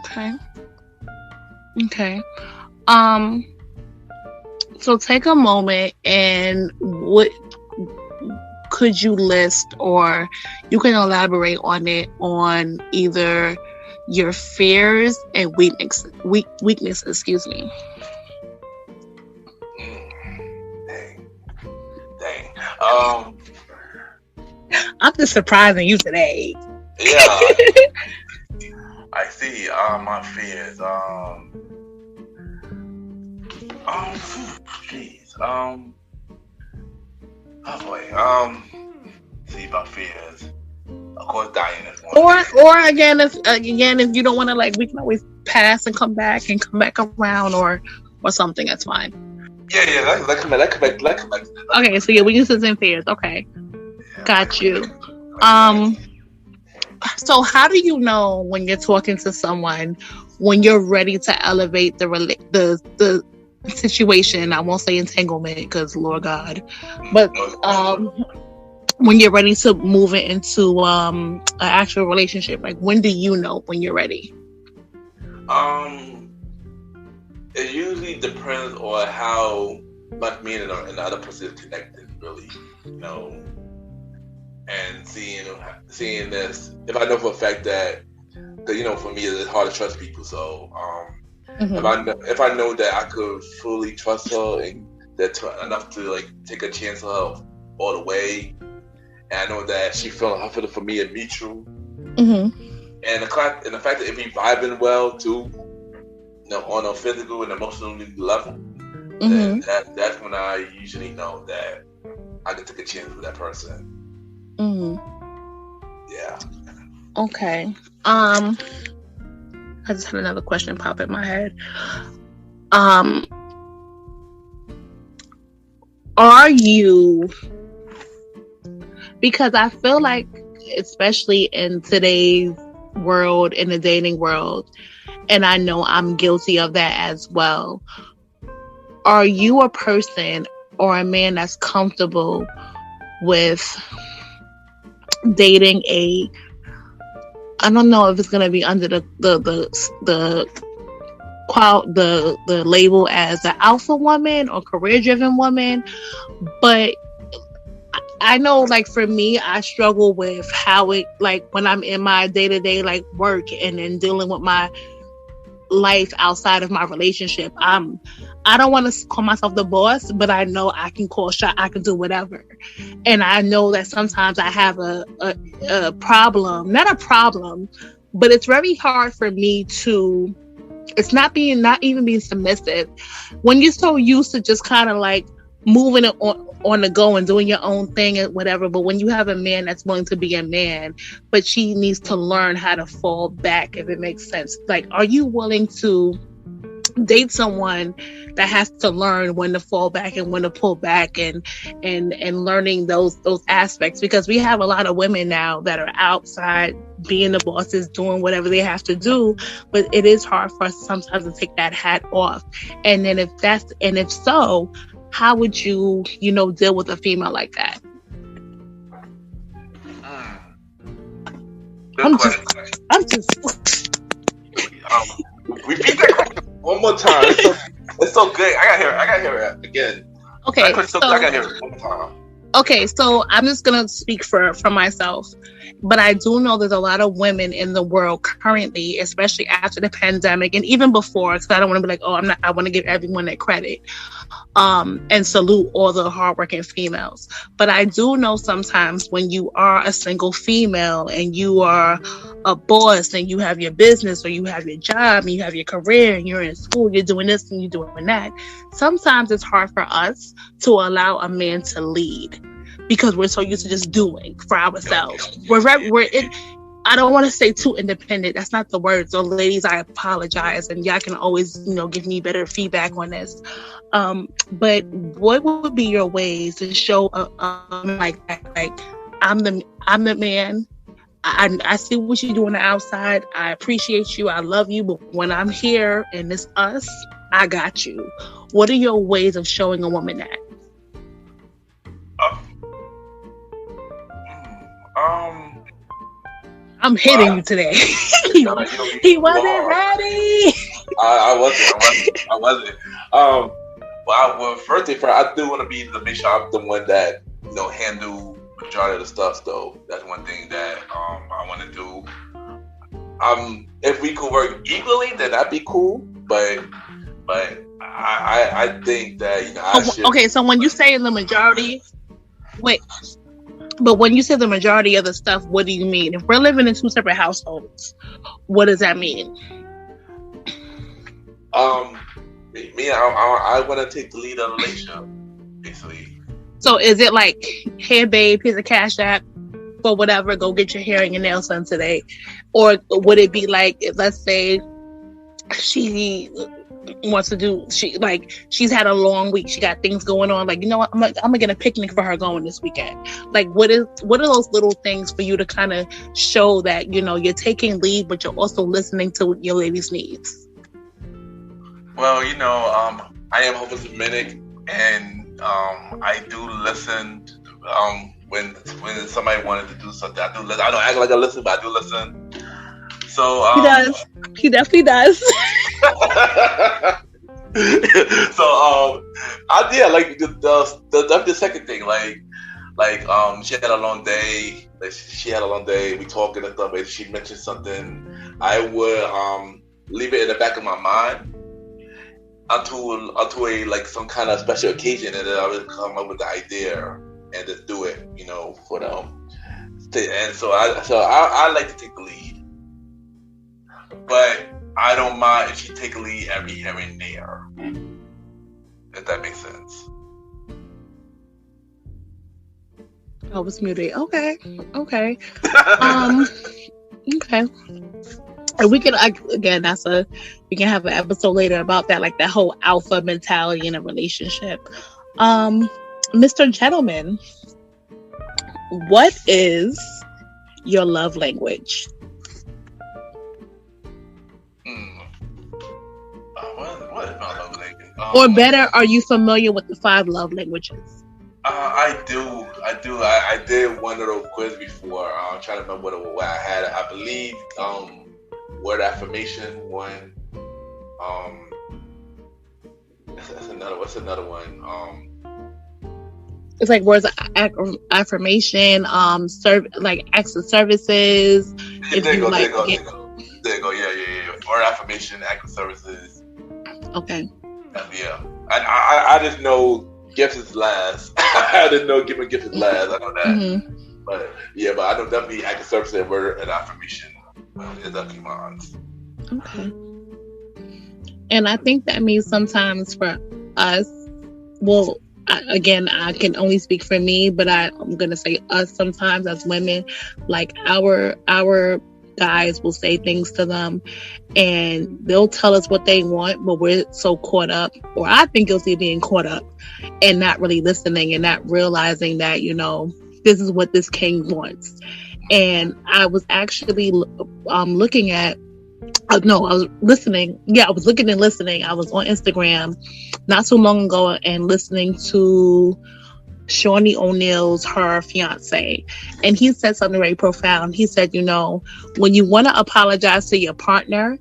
Okay. So take a moment and what could you list, or you can elaborate on it, on either your fears and weaknesses, excuse me. Dang. I'm just surprising you today. Yeah. I see. My fears. Jeez. Oh boy. See my fears. Of course, dying is one. Or again, if you don't want to, like, we can always pass and come back around, or something. That's fine. Yeah. That come back. Okay, so your weaknesses and fears. Okay, yeah, got you. So how do you know when you're talking to someone when you're ready to elevate the situation? I won't say entanglement because Lord God, but when you're ready to move it into an actual relationship, like when do you know when you're ready? It usually depends on how much me and the other person is connected, really, you know. And seeing this, if I know for a fact that, you know, for me it's hard to trust people. So if I know that I could fully trust her and that enough to like take a chance on her all the way, and I know that she feeling for me and mutual, and the fact that if we vibing well too, you know, on a physical and emotional level, then that's when I usually know that I can take a chance with that person. Yeah. Okay. I just had another question pop in my head. Are you, because I feel like, especially in today's world, in the dating world, and I know I'm guilty of that as well, are you a person or a man that's comfortable with dating I don't know if it's gonna be under the label as an alpha woman or career driven woman, but I know, like, for me, I struggle with how it, like, when I'm in my day-to-day, like, work and then dealing with my life outside of my relationship. I don't want to call myself the boss, but I know I can call shot. I can do whatever. And I know that sometimes I have a problem, not a problem, but it's very hard for me to, it's not even being submissive. When you're so used to just kind of like moving it on the go and doing your own thing and whatever, but when you have a man that's willing to be a man, but she needs to learn how to fall back, if it makes sense. Like, are you willing to date someone that has to learn when to fall back and when to pull back and learning those aspects? Because we have a lot of women now that are outside being the bosses, doing whatever they have to do, but it is hard for us sometimes to take that hat off. And then if so, how would you deal with a female like that? I'm just repeat that question one more time. It's so good. I gotta hear it again. Okay, I gotta hear it one more time. Okay, so I'm just gonna speak for myself, but I do know there's a lot of women in the world currently, especially after the pandemic and even before, because I don't want to be like, oh, I'm not. I want to give everyone that credit, and salute all the hardworking females. But I do know sometimes when you are a single female and you are a boss and you have your business or you have your job and you have your career and you're in school, you're doing this and you're doing that. Sometimes it's hard for us to allow a man to lead because we're so used to just doing for ourselves. I don't want to say too independent. That's not the word. So ladies, I apologize. And y'all can always, give me better feedback on this. But what would be your ways to show like I'm the man. I see what you do on the outside. I appreciate you. I love you. But when I'm here and it's us, I got you. What are your ways of showing a woman that? I'm hitting you today. He wasn't ready. I wasn't. Well, first thing first, I do want to make sure I'm the one that handle majority of the stuff. Though that's one thing that I want to do. If we could work equally, then that'd be cool. But I think that I should. Okay, so when you say the majority, wait. But when you say the majority of the stuff, what do you mean? If we're living in two separate households, what does that mean? I want to take the lead on the relationship, basically. So is it like, hey babe, here's a cash app for whatever, go get your hair and your nails done today? Or would it be like, let's say she wants to do, she's had a long week, she got things going on, like, what, I'm gonna get a picnic for her going this weekend. Like, what are those little things for you to kind of show that you're taking lead, but you're also listening to your lady's needs? Well, I am homosemitic, and I do listen when somebody wanted to do something. I do listen. I don't act like I listen, but I do listen. So he does. He definitely does. So like the second thing, she had a long day. We talking and stuff. And she mentioned something. I would leave it in the back of my mind until a some kind of special occasion, and then I would come up with the idea and just do it, for them. And so I like to take the lead. But I don't mind if she take a lead every here and there. If that makes sense. I was muted. Okay. Okay. And we can we can have an episode later about that, like that whole alpha mentality in a relationship. Mr. Gentleman, what is your love language? What is my love language? Or better, are you familiar with the 5 love languages? I do. I did one of those quizzes before. I'm trying to remember what I had. I believe word affirmation one. What's another one? It's like words of affirmation, acts of services. There you go. Yeah. Word affirmation, acts of services. Okay. Yeah. I just know gifts is last. I didn't know giving gifts is last. I know that. Mm-hmm. But I know definitely acts of services and word and affirmation is definitely mine. Okay. And I think that means sometimes for us, well, I can only speak for me, but I'm going to say us sometimes as women, like our guys will say things to them and they'll tell us what they want, but we're so caught up, or I think guilty of being caught up and not really listening and not realizing that, this is what this king wants. And I was actually looking at, I was listening. Yeah, I was looking and listening. I was on Instagram not so long ago and listening to Shawnee O'Neal's her fiance, and he said something very profound. He said, when you want to apologize to your partner,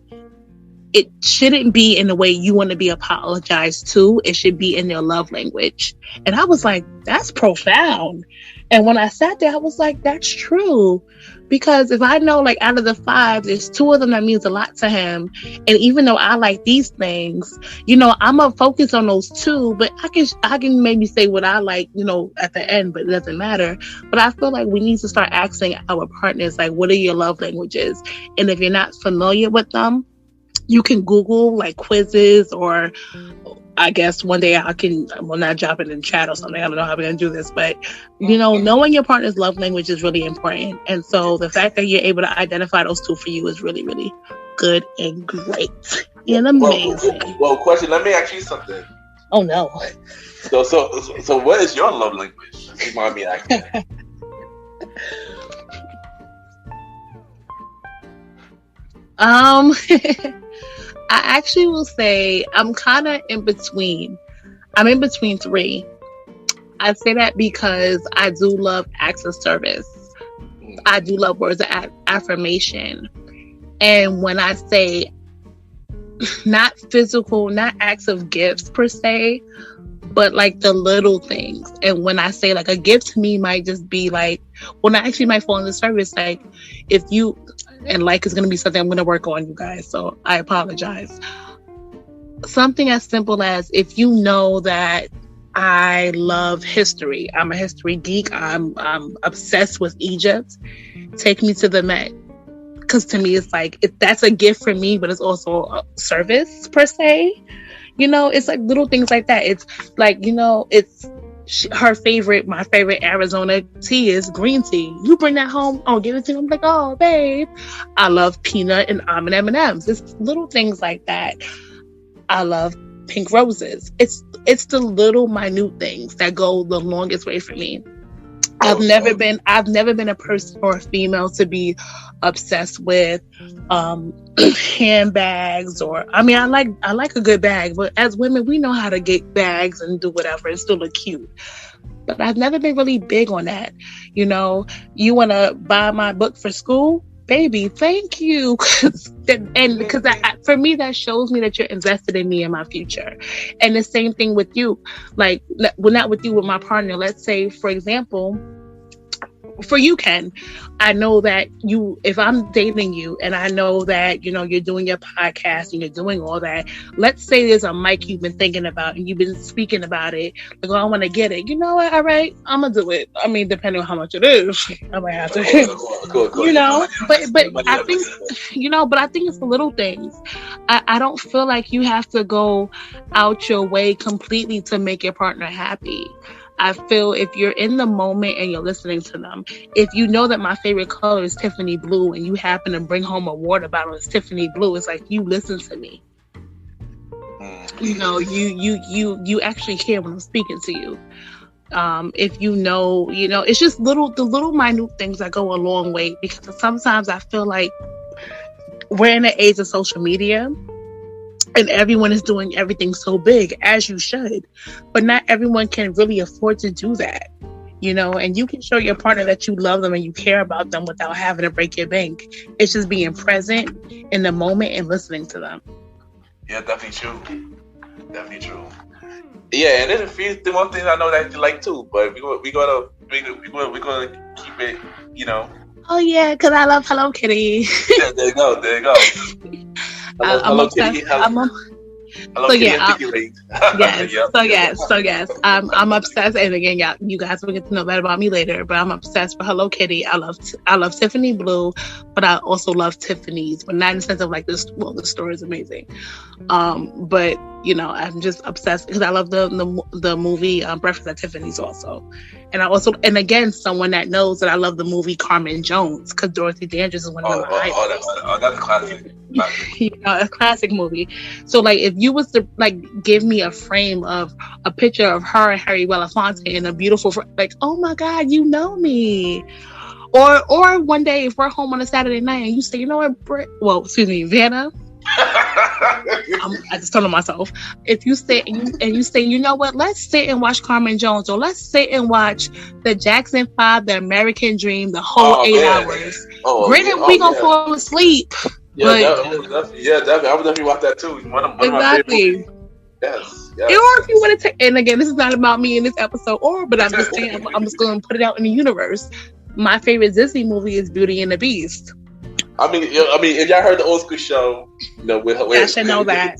it shouldn't be in the way you want to be apologized to. It should be in their love language. And I was like, that's profound. And when I sat there, I was like, that's true. Because if I know, like, out of the 5, there's 2 of them that means a lot to him. And even though I like these things, I'm going to focus on those 2, but I can maybe say what I like, at the end, but it doesn't matter. But I feel like we need to start asking our partners, like, what are your love languages? And if you're not familiar with them, you can Google like quizzes, or I guess one day I can, well, not drop it in chat or something. I don't know how we're going to do this, but knowing your partner's love language is really important. And so the fact that you're able to identify those 2 for you is really, really good and great and amazing. Well, question, let me ask you something. Oh no. So what is your love language? You mind me asking? I actually will say I'm kind of in between. I'm in between 3. I say that because I do love acts of service. I do love words of affirmation. And when I say not physical, not acts of gifts per se, but like the little things. And when I say like a gift to me might just be like, well, not actually might fall into service. Like if you, and like is going to be something I'm going to work on, you guys. So I apologize. Something as simple as if you know that I love history. I'm a history geek. I'm obsessed with Egypt. Take me to the Met. Because to me, it's like, that's a gift for me, but it's also a service per se. It's like little things like that. It's like, it's my favorite Arizona tea is green tea. You bring that home, I'll give it to you. I'm like, oh, babe. I love peanut and almond M&Ms. It's little things like that. I love pink roses. It's the little minute things that go the longest way for me. I've never been a person or a female to be obsessed with handbags, or I like a good bag, but as women we know how to get bags and do whatever and still look cute. But I've never been really big on that. You want to buy my book for school? Baby, thank you. because for me, that shows me that you're invested in me and my future. And the same thing with you. Like, well, not with you, with my partner. Let's say, for example, for you, Ken, I know that if I'm dating you and I know that, you're doing your podcast and you're doing all that, let's say there's a mic you've been thinking about and you've been speaking about it. Like, oh, I want to get it. You know what? All right, I'm going to do it. I mean, depending on how much it is, I might have to, but I think, but I think it's the little things. I don't feel like you have to go out your way completely to make your partner happy. I feel if you're in the moment and you're listening to them, if you know that my favorite color is Tiffany blue and you happen to bring home a water bottle that's Tiffany blue, it's like, you listen to me. You actually care when I'm speaking to you. If it's just the little minute things that go a long way, because sometimes I feel like we're in the age of social media. And everyone is doing everything so big, as you should. But not everyone can really afford to do that, and you can show your partner that you love them and you care about them without having to break your bank. It's just being present in the moment and listening to them. Yeah, definitely true. Definitely true. Yeah, and there's a few one things I know that you like too, but we're gonna keep it, Oh yeah, because I love Hello Kitty. Yeah, there you go. I'm obsessed. I'm obsessed. And again, you guys will get to know that about me later. But I'm obsessed with Hello Kitty. I love Tiffany blue, but I also love Tiffany's. But not in the sense of like this. Well, the story is amazing. But I'm just obsessed because I love the movie Breakfast at Tiffany's also. And again, someone that knows that I love the movie Carmen Jones, because Dorothy Dandridge is one of my idols. That's a classic. A classic movie. So like, if you was to like give me a frame of a picture of her and Harry Belafonte in a beautiful, like, oh my God, you know me. Or one day if we're home on a Saturday night and you say, you know what, Vanna. I just told myself, if you say and you say, you know what, let's sit and watch Carmen Jones, or let's sit and watch the Jackson 5, the American Dream, the whole 8 hours. Granted, we gonna fall asleep, But definitely. I would definitely watch that too. One of my favorite exactly. movies. Yes. Or if you want to take, and again, this is not about me in this episode, but I'm just saying, I'm just going to put it out in the universe. My favorite Disney movie is Beauty and the Beast. I mean, if y'all heard the old school show, I should know that.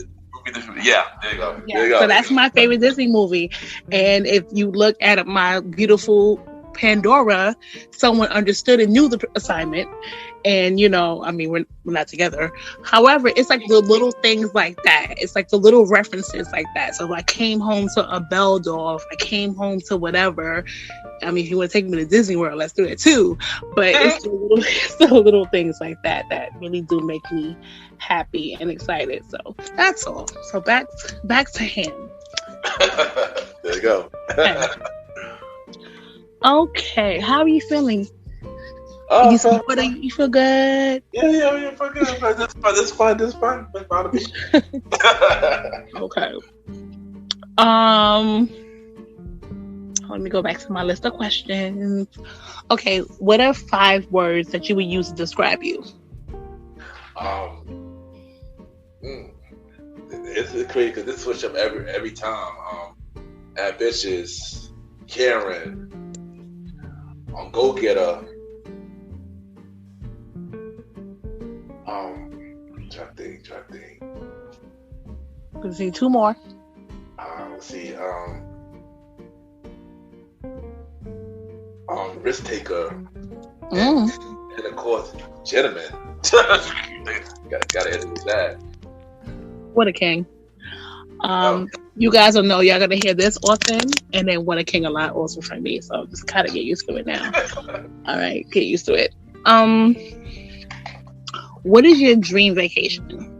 Yeah, there you go. Yeah, there you go. So that's my favorite Disney movie. And if you look at my beautiful Pandora, someone understood and knew the assignment. And, we're not together. However, it's like the little things like that. It's like the little references like that. So if I came home to a Beldorf, I came home to whatever. If you want to take me to Disney World, let's do it too. But it's the little things like that really do make me happy and excited. So that's all. So back to him. There you go. Okay, how are you feeling? You feel good? Yeah, feel good. That's fine. That's fine to me. Okay. Let me go back to my list of questions. Okay, what are 5 words that you would use to describe you? It's crazy because this switch up every time. Ambitious, caring, go getter. Try to think. Let's see 2 more. Let's see. Risk taker, and of course, gentleman. Gotta introduce that. What a king. You guys will know y'all gonna hear this often, and then what a king a lot also from me. So just kind of get used to it now. All right, get used to it. What is your dream vacation?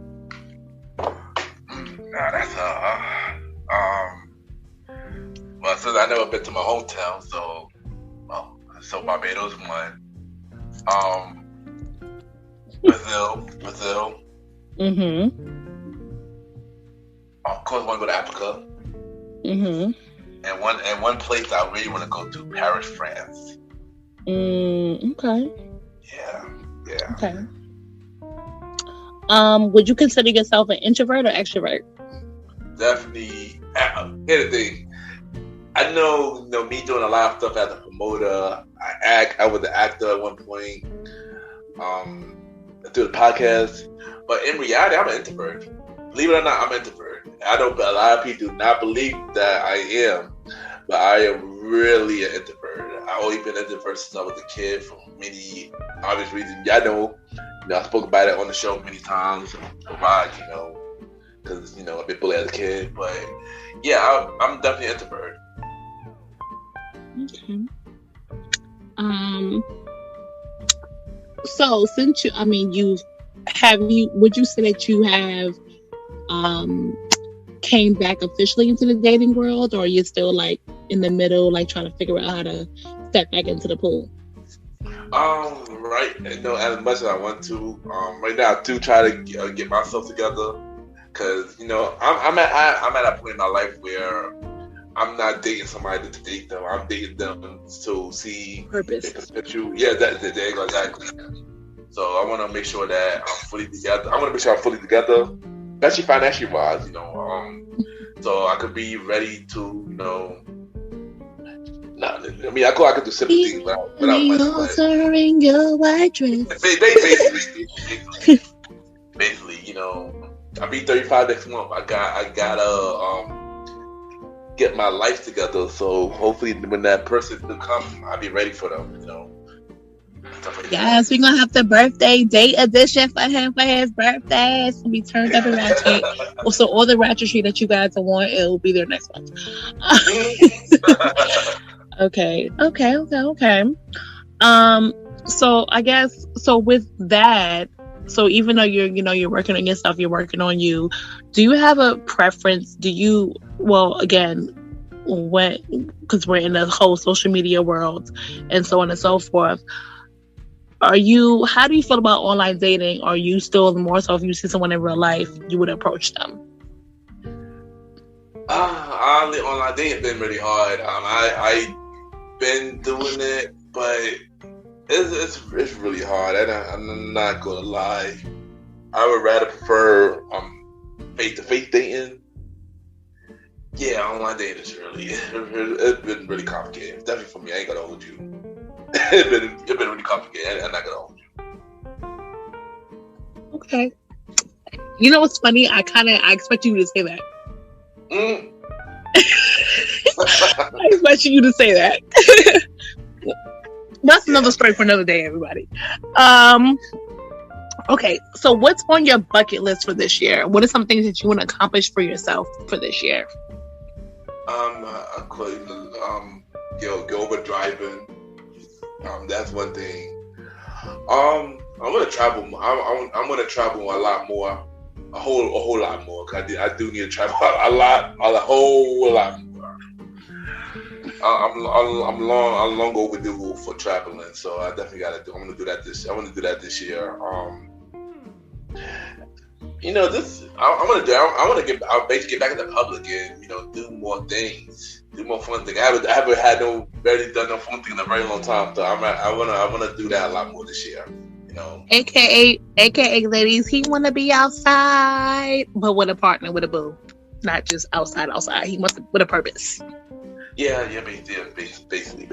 That's well, since I never been to my hometown, so Barbados one. Brazil. Mm-hmm. Of course, I want to go to Africa. Mm-hmm. And one place I really want to go to, Paris, France. Okay. Yeah. Okay. Would you consider yourself an introvert or extrovert? Definitely. Here's the thing. I know, me doing a lot of stuff as a promoter. I was an actor at one point. Through the podcast, but in reality, I'm an introvert. Believe it or not, I'm an introvert. I know a lot of people do not believe that I am, but I am really an introvert. I've always been an introvert since I was a kid for many obvious reasons. Y'all know, I spoke about it on the show many times. Because I've been bullied as a kid. But yeah, I'm definitely an introvert. Okay. So since would you say that you have came back officially into the dating world, or are you still like in the middle, like trying to figure out how to step back into the pool? Right. As much as I want to, right now I do try to get myself together, because I'm at a point in my life where I'm not dating somebody to date them. I'm dating them to see purpose. Potential. Yeah, there you go, exactly. So I want to make sure that I'm fully together. Especially financially wise, so I could be ready to, I could do simple things without money. Altering your white dress. Basically, I'll be 35 next month. I gotta get my life together. So hopefully, when that person will come, I'll be ready for them. Yes, we're gonna have the birthday date edition for him for his birthday. It's gonna be turned up and ratchet. So all the ratchetry that you guys want, it will be there next month. Okay. So I guess with that, so even though you're working on yourself, you're working on you. Do you have a preference? Because we're in the whole social media world and so on and so forth. How do you feel about online dating? Are you still more so if you see someone in real life, you would approach them? Honestly, online dating has been really hard. I've been doing it, but it's really hard. I'm not gonna lie. I would rather prefer face-to-face dating. Yeah, online dating is it's been really complicated. Definitely for me. I ain't gonna hold you. It's been really complicated. I'm not gonna hold you. Okay. You know what's funny? I expect you to say that. I expect you to say that. That's another story for another day, everybody. Okay, so what's on your bucket list for this year? What are some things that you want to accomplish for yourself for this year? Go over driving. That's one thing. I'm gonna travel. I'm gonna travel a lot more, a whole lot more. Cause I do need to travel a whole lot more. I'm long overdue for traveling, so I definitely gotta do. I'm gonna do that this year. I want to get back in the public and do more things, do more fun things. I haven't done no fun thing in a very long time, so I want to do that a lot more this year. AKA ladies, he want to be outside, but with a partner, with a boo, not just outside. He wants to, with a purpose. Yeah, basically.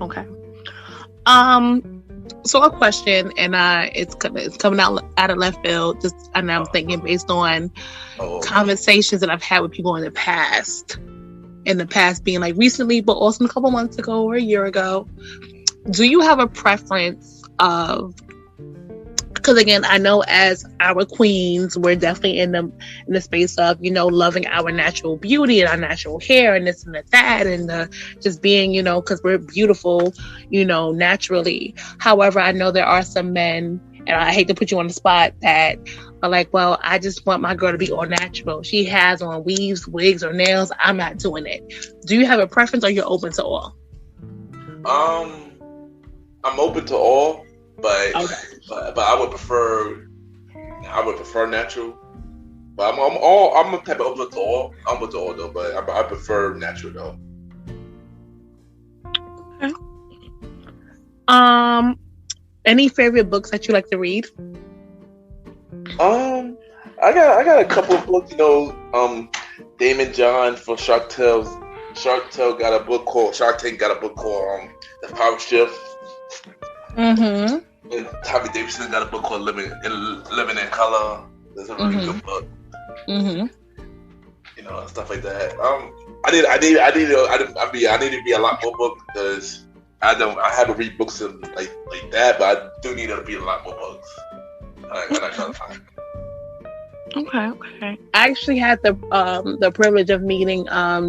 Okay. So a question, and it's coming out of left field. And I'm thinking based on conversations that I've had with people in the past being like recently, but also a couple months ago or a year ago. Do you have a preference of? Because again, I know as our queens, we're definitely in the space of loving our natural beauty and our natural hair and this and that and just being because we're beautiful naturally. However, I know there are some men, and I hate to put you on the spot, that are like, well, I just want my girl to be all natural. She has on weaves, wigs, or nails. I'm not doing it. Do you have a preference, or you're open to all? I'm open to all, but okay. But I would prefer natural. But I'm a type of open to all. I'm open to all though, but I prefer natural though. Okay. Any favorite books that you like to read? I got a couple of books. Damon John from Shark Tank got a book called The Power Shift. Mm-hmm. And Tommy Davidson got a book called Living in Color. That's a really good book. Mm-hmm. Stuff like that. I need to be a lot more book because I haven't read books like that, but I do need to read a lot more books. I'm not trying to find it. Okay. I actually had the privilege of meeting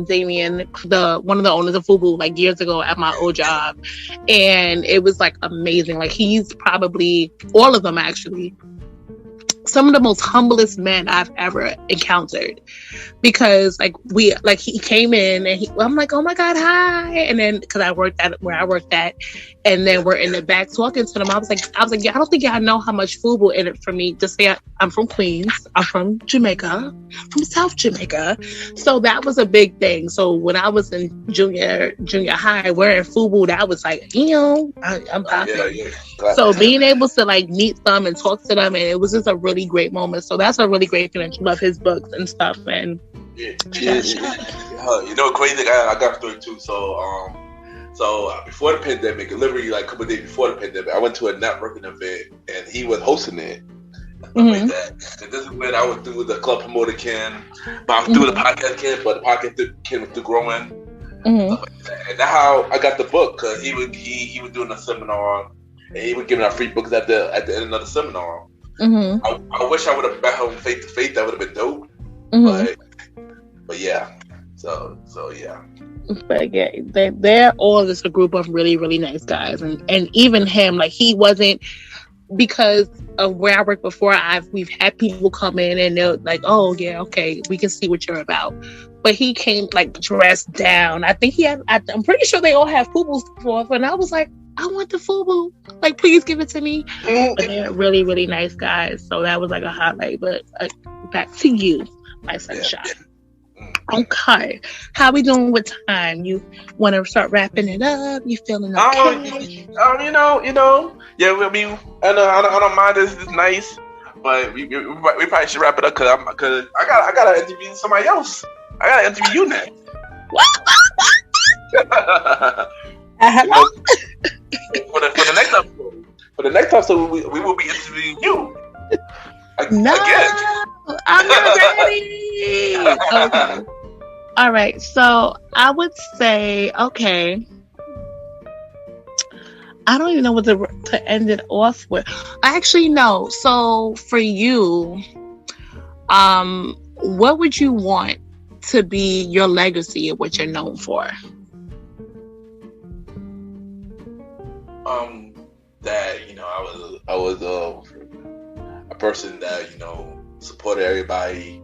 Damien, one of the owners of FUBU, like years ago at my old job, and it was like amazing. Like he's probably all of them actually some of the most humblest men I've ever encountered, because he came in and I'm like, oh my God, hi. And then because I worked at where I worked at, and then we're in the back talking to them. I was like, yeah, I don't think y'all know how much FUBU in it for me to say I'm from Queens, I'm from Jamaica, from South Jamaica. So that was a big thing. So when I was in junior high, wearing FUBU, that was like, I'm popping. Yeah. So being able to like meet them and talk to them, and it was just a really great moment. So that's a really great thing that you love his books and stuff. And crazy thing, I got through it too. So before the pandemic, literally like a couple of days before the pandemic, I went to a networking event and he was hosting it. Like that. And this is when I was through the club promoter Ken, but I was through the podcast Ken, but the podcast Ken was still growing. Stuff like that. And that's how I got the book, because he was doing a seminar and he was giving out free books at the end of the seminar. I wish I would have met him face to face. That would have been dope. But yeah. So yeah. But yeah, they're all just a group of really, really nice guys, and even him, like he wasn't, because of where I worked before, we've had people come in and they're like, oh yeah, okay, we can see what you're about. But he came like dressed down. I think I'm pretty sure they all have FUBU stuff, and I was like, I want the FUBU, like please give it to me. But they're really, really nice guys, so that was like a highlight. But back to you, my sunshine. Okay, how we doing with time? You want to start wrapping it up? You feeling okay? Yeah. I mean, I don't mind. This is nice. But we probably should wrap it up because I gotta interview somebody else. I gotta interview you next. You know, for the next episode. For the next episode, we will be interviewing you. No, again. I'm not ready. Okay. All right. So I would say, okay. I don't even know what to end it off with. Actually, no. So for you, what would you want to be your legacy of what you're known for? That I was a person that supported everybody,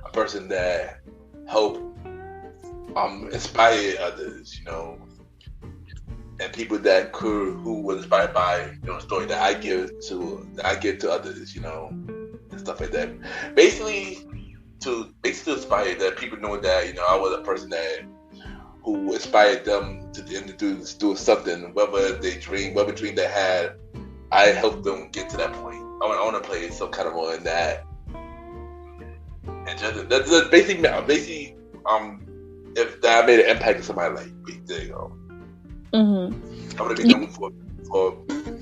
a person that helped inspire others, and people who were inspired by the story that I give to others, and stuff like that. Basically to inspire that people know that I was a person who inspired them to do something, whatever dream they had. I helped them get to that point. I want to play some kind of role in that, and just basically, if that made an impact in somebody's life, there you go. Mm-hmm. I want to be known for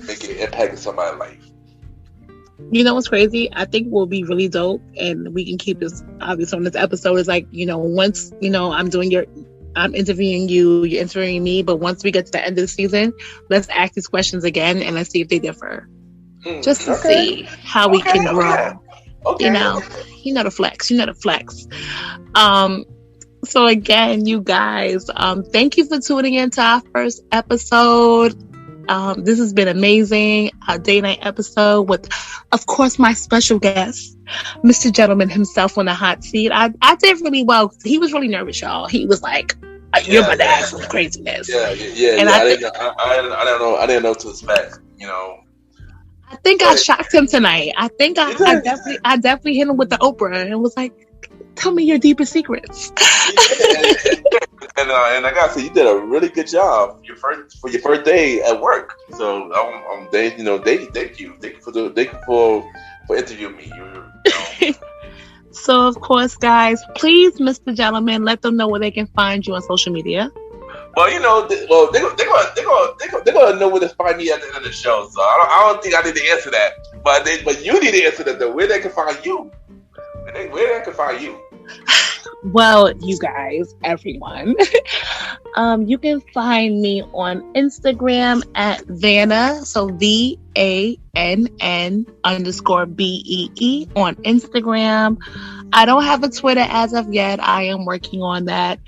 making an impact in somebody's life. You know what's crazy? I think will be really dope, and we can keep this obvious on this episode. Is like once I'm interviewing you, you're interviewing me, but once we get to the end of the season, let's ask these questions again and let's see if they differ. Just to see how we can grow. Okay. You know the flex. So again, you guys, thank you for tuning in to our first episode. This has been amazing. Our date night episode with, of course, my special guest, Mr. Gentleman himself on the hot seat. I did really well. He was really nervous, y'all. He was like, "You're my dad," some craziness. Yeah. And I didn't know what to expect. I think I shocked him tonight. I think I definitely hit him with the Oprah and was like, "Tell me your deepest secrets." And I gotta say, you did a really good job for your first day at work. So thank you for interviewing me. So of course, guys, please, Mr. Gentleman, let them know where they can find you on social media. Well, they're gonna know where to find me at the end of the show. So I don't think I need to answer that. But you need to answer that though. Where they can find you? Where they can find you? Well, you guys, everyone, you can find me on Instagram at Vanna, so VANN_BEE on Instagram. I don't have a Twitter as of yet. I am working on that.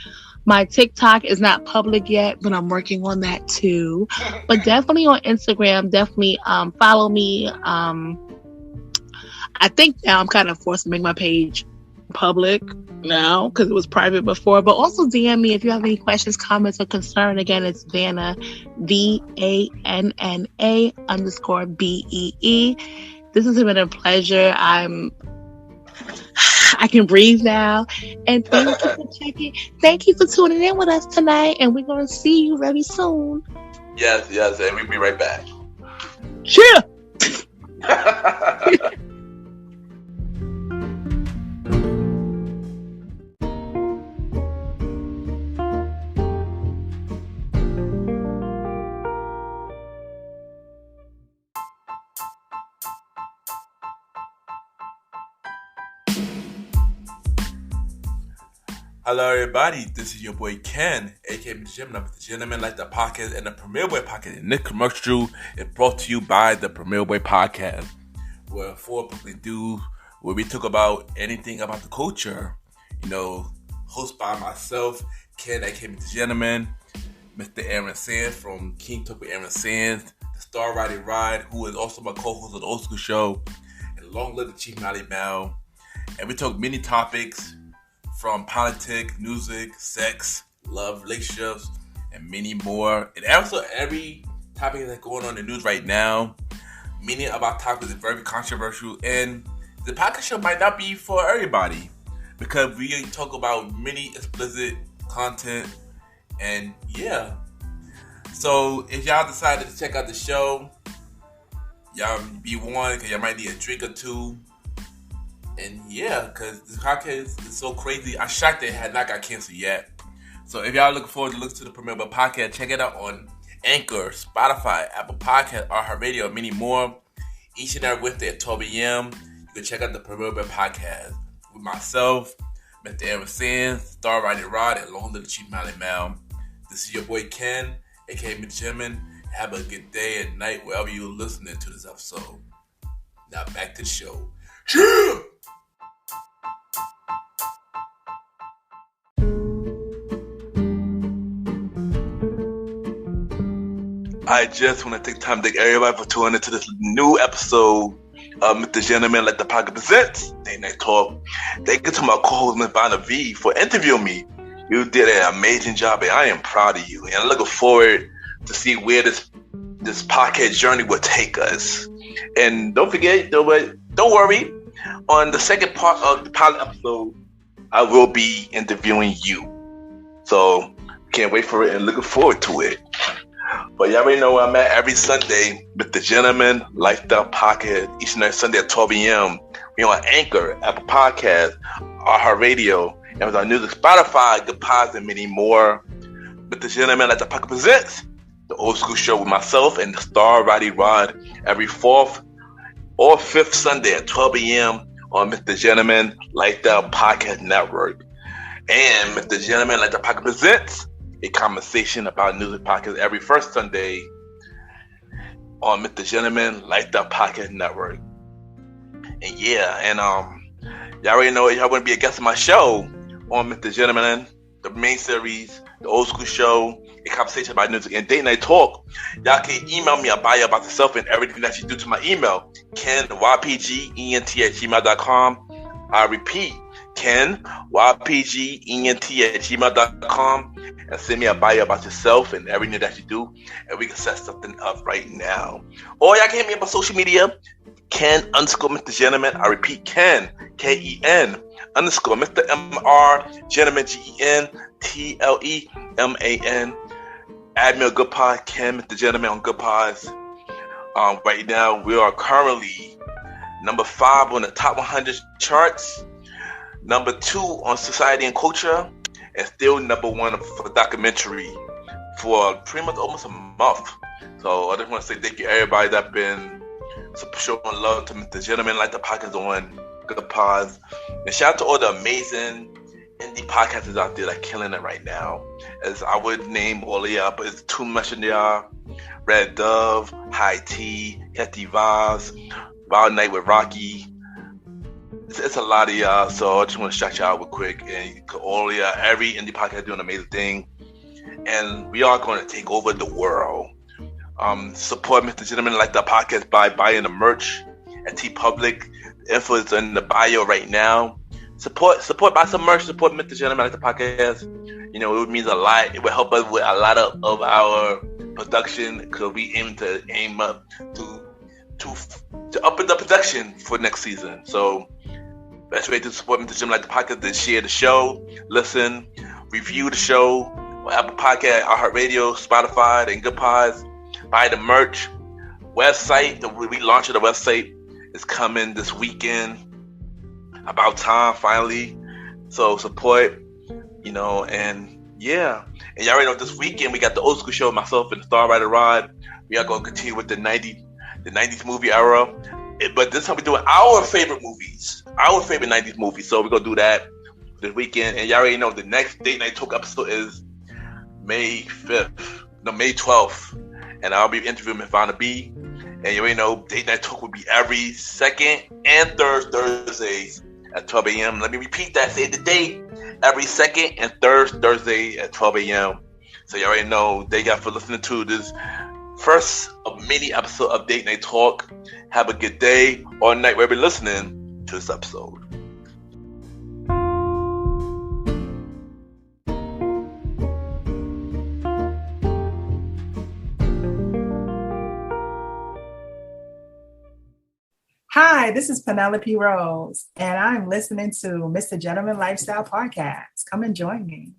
My TikTok is not public yet, but I'm working on that too. But definitely on Instagram, follow me. I think now I'm kind of forced to make my page public now because it was private before, but also DM me if you have any questions, comments, or concern. Again, it's Vanna, VANNA_BEE. This has been a pleasure. I can breathe now, and thank you for checking. Thank you for tuning in with us tonight, and we're gonna see you very soon. Yes, and we'll be right back. Cheer. Hello, everybody. This is your boy Ken, aka MrGentleman, like the podcast and the Premier Boy podcast. And this commercial is brought to you by the Premier Boy podcast, where we talk about anything about the culture. Hosted by myself, Ken, aka MrGentleman, Mr. Aaron Sands from King Talk with Aaron Sands, the Star Riding Ride, who is also my co-host of the Old School Show, and Long Live the Chief Nolly Bell. And we talk many topics, from politics, music, sex, love, relationships, and many more. And also every topic that's going on in the news right now. Many of our topics are very controversial, and the podcast show might not be for everybody because we talk about many explicit content. And yeah, so if y'all decided to check out the show, y'all be warned because y'all might need a drink or two And yeah, because this podcast is so crazy. I'm shocked that it had not got canceled yet. So if y'all looking forward to listen to the premiere of the podcast, check it out on Anchor, Spotify, Apple Podcast, iHeartRadio, and many more. Each and every Wednesday at 12 a.m. You can check out the premiere of the podcast with myself, Mr. Aaron Sands, Star Riding Rod, and Long Little Chief Molly Mal. This is your boy Ken, aka MrGentleman. Have a good day and night wherever you're listening to this episode. Now back to the show. Yeah! I just want to take time to thank everybody for tuning into this new episode of MrGentleman Like the Pocket Presents Date Night Talk. Thank you to my co-host, Ms. Vanna V, for interviewing me. You did an amazing job, and I am proud of you. And I'm looking forward to see where this podcast journey will take us. And don't forget, don't worry, on the second part of the pilot episode, I will be interviewing you. So can't wait for it and looking forward to it. But y'all already know where I'm at every Sunday with the Gentleman Lifestyle Podcast, each and every Sunday at 12 a.m. We on Anchor, Apple Podcast, iHeartRadio, Amazon Music, Spotify, Good Pods, and many more. With the Gentleman Lifestyle Podcast presents the Old School Show with myself and the Star Roddy Rod every fourth or fifth Sunday at 12 a.m. on Mr. Gentleman Lifestyle Podcast Network. And Mr. Gentleman Lifestyle Podcast presents a conversation about music podcast every first Sunday on Mr. Gentleman Lifestyle Podcast Network. And yeah, and y'all already know y'all want to be a guest on my show on Mr. Gentleman, the main series, the Old School Show, a conversation about music and date night talk. Y'all can email me a bio about yourself and everything that you do to my email, KenYPGENT@gmail.com. I repeat, KenYPGENT@gmail.com, and send me a bio about yourself and everything that you do, and we can set something up right now. Or y'all can hit me up on social media, Ken_MrGentleman. I repeat, Ken, KEN _ Mr. MrGentleman, GENTLEMAN. Add me on Good Pod, Ken, MrGentleman on Good Pods. Right now, we are currently number 5 on the top 100 charts, number 2 on Society and Culture, and still number 1 for documentary for pretty much almost a month. So I just want to say thank you everybody that's been showing love to Mr. Gentleman Like the Podcast on Good Pods. And shout out to all the amazing indie podcasters out there that are killing it right now. As I would name all of y'all, but it's too much in y'all. Red Dove, High Tea, Hetty Vaz, Wild Night with Rocky. It's a lot of y'all, so I just want to shout y'all out real quick. And all of y'all, every indie podcast doing an amazing thing. And we are going to take over the world. Support Mr. Gentleman Like the Podcast by buying the merch at TeePublic. The info is in the bio right now. Support buy some merch. Support Mr. Gentleman Like the Podcast. You know, it means a lot. It will help us with a lot of our production, because we aim up to up the production for next season. So best way to support Mr. Gentleman Like the Podcast is share the show, listen, review the show on Apple Podcast, iHeartRadio, Spotify, and Good Pods. Buy the merch. Website, the relaunch of the website is coming this weekend. About time, finally. So support, and yeah. And y'all already know this weekend we got the Old School Show, myself and the Star Rider Rod. We are going to continue with the 90s movie era. But this time we're doing our favorite movies. Our favorite 90s movies. So we're going to do that this weekend. And y'all already know the next Date Night Talk episode is May 12th. And I'll be interviewing Ms. Vanna B. And you already know Date Night Talk will be every second and third Thursdays at 12 a.m. Let me repeat that. Say the date. Every second and third Thursday at 12 a.m. So you already know. Thank y'all for listening to this first mini episode of Date Night Talk. Have a good day or night wherever you're listening to this episode. Hi, this is Penelope Rose, and I'm listening to Mr. Gentleman Lifestyle Podcast. Come and join me.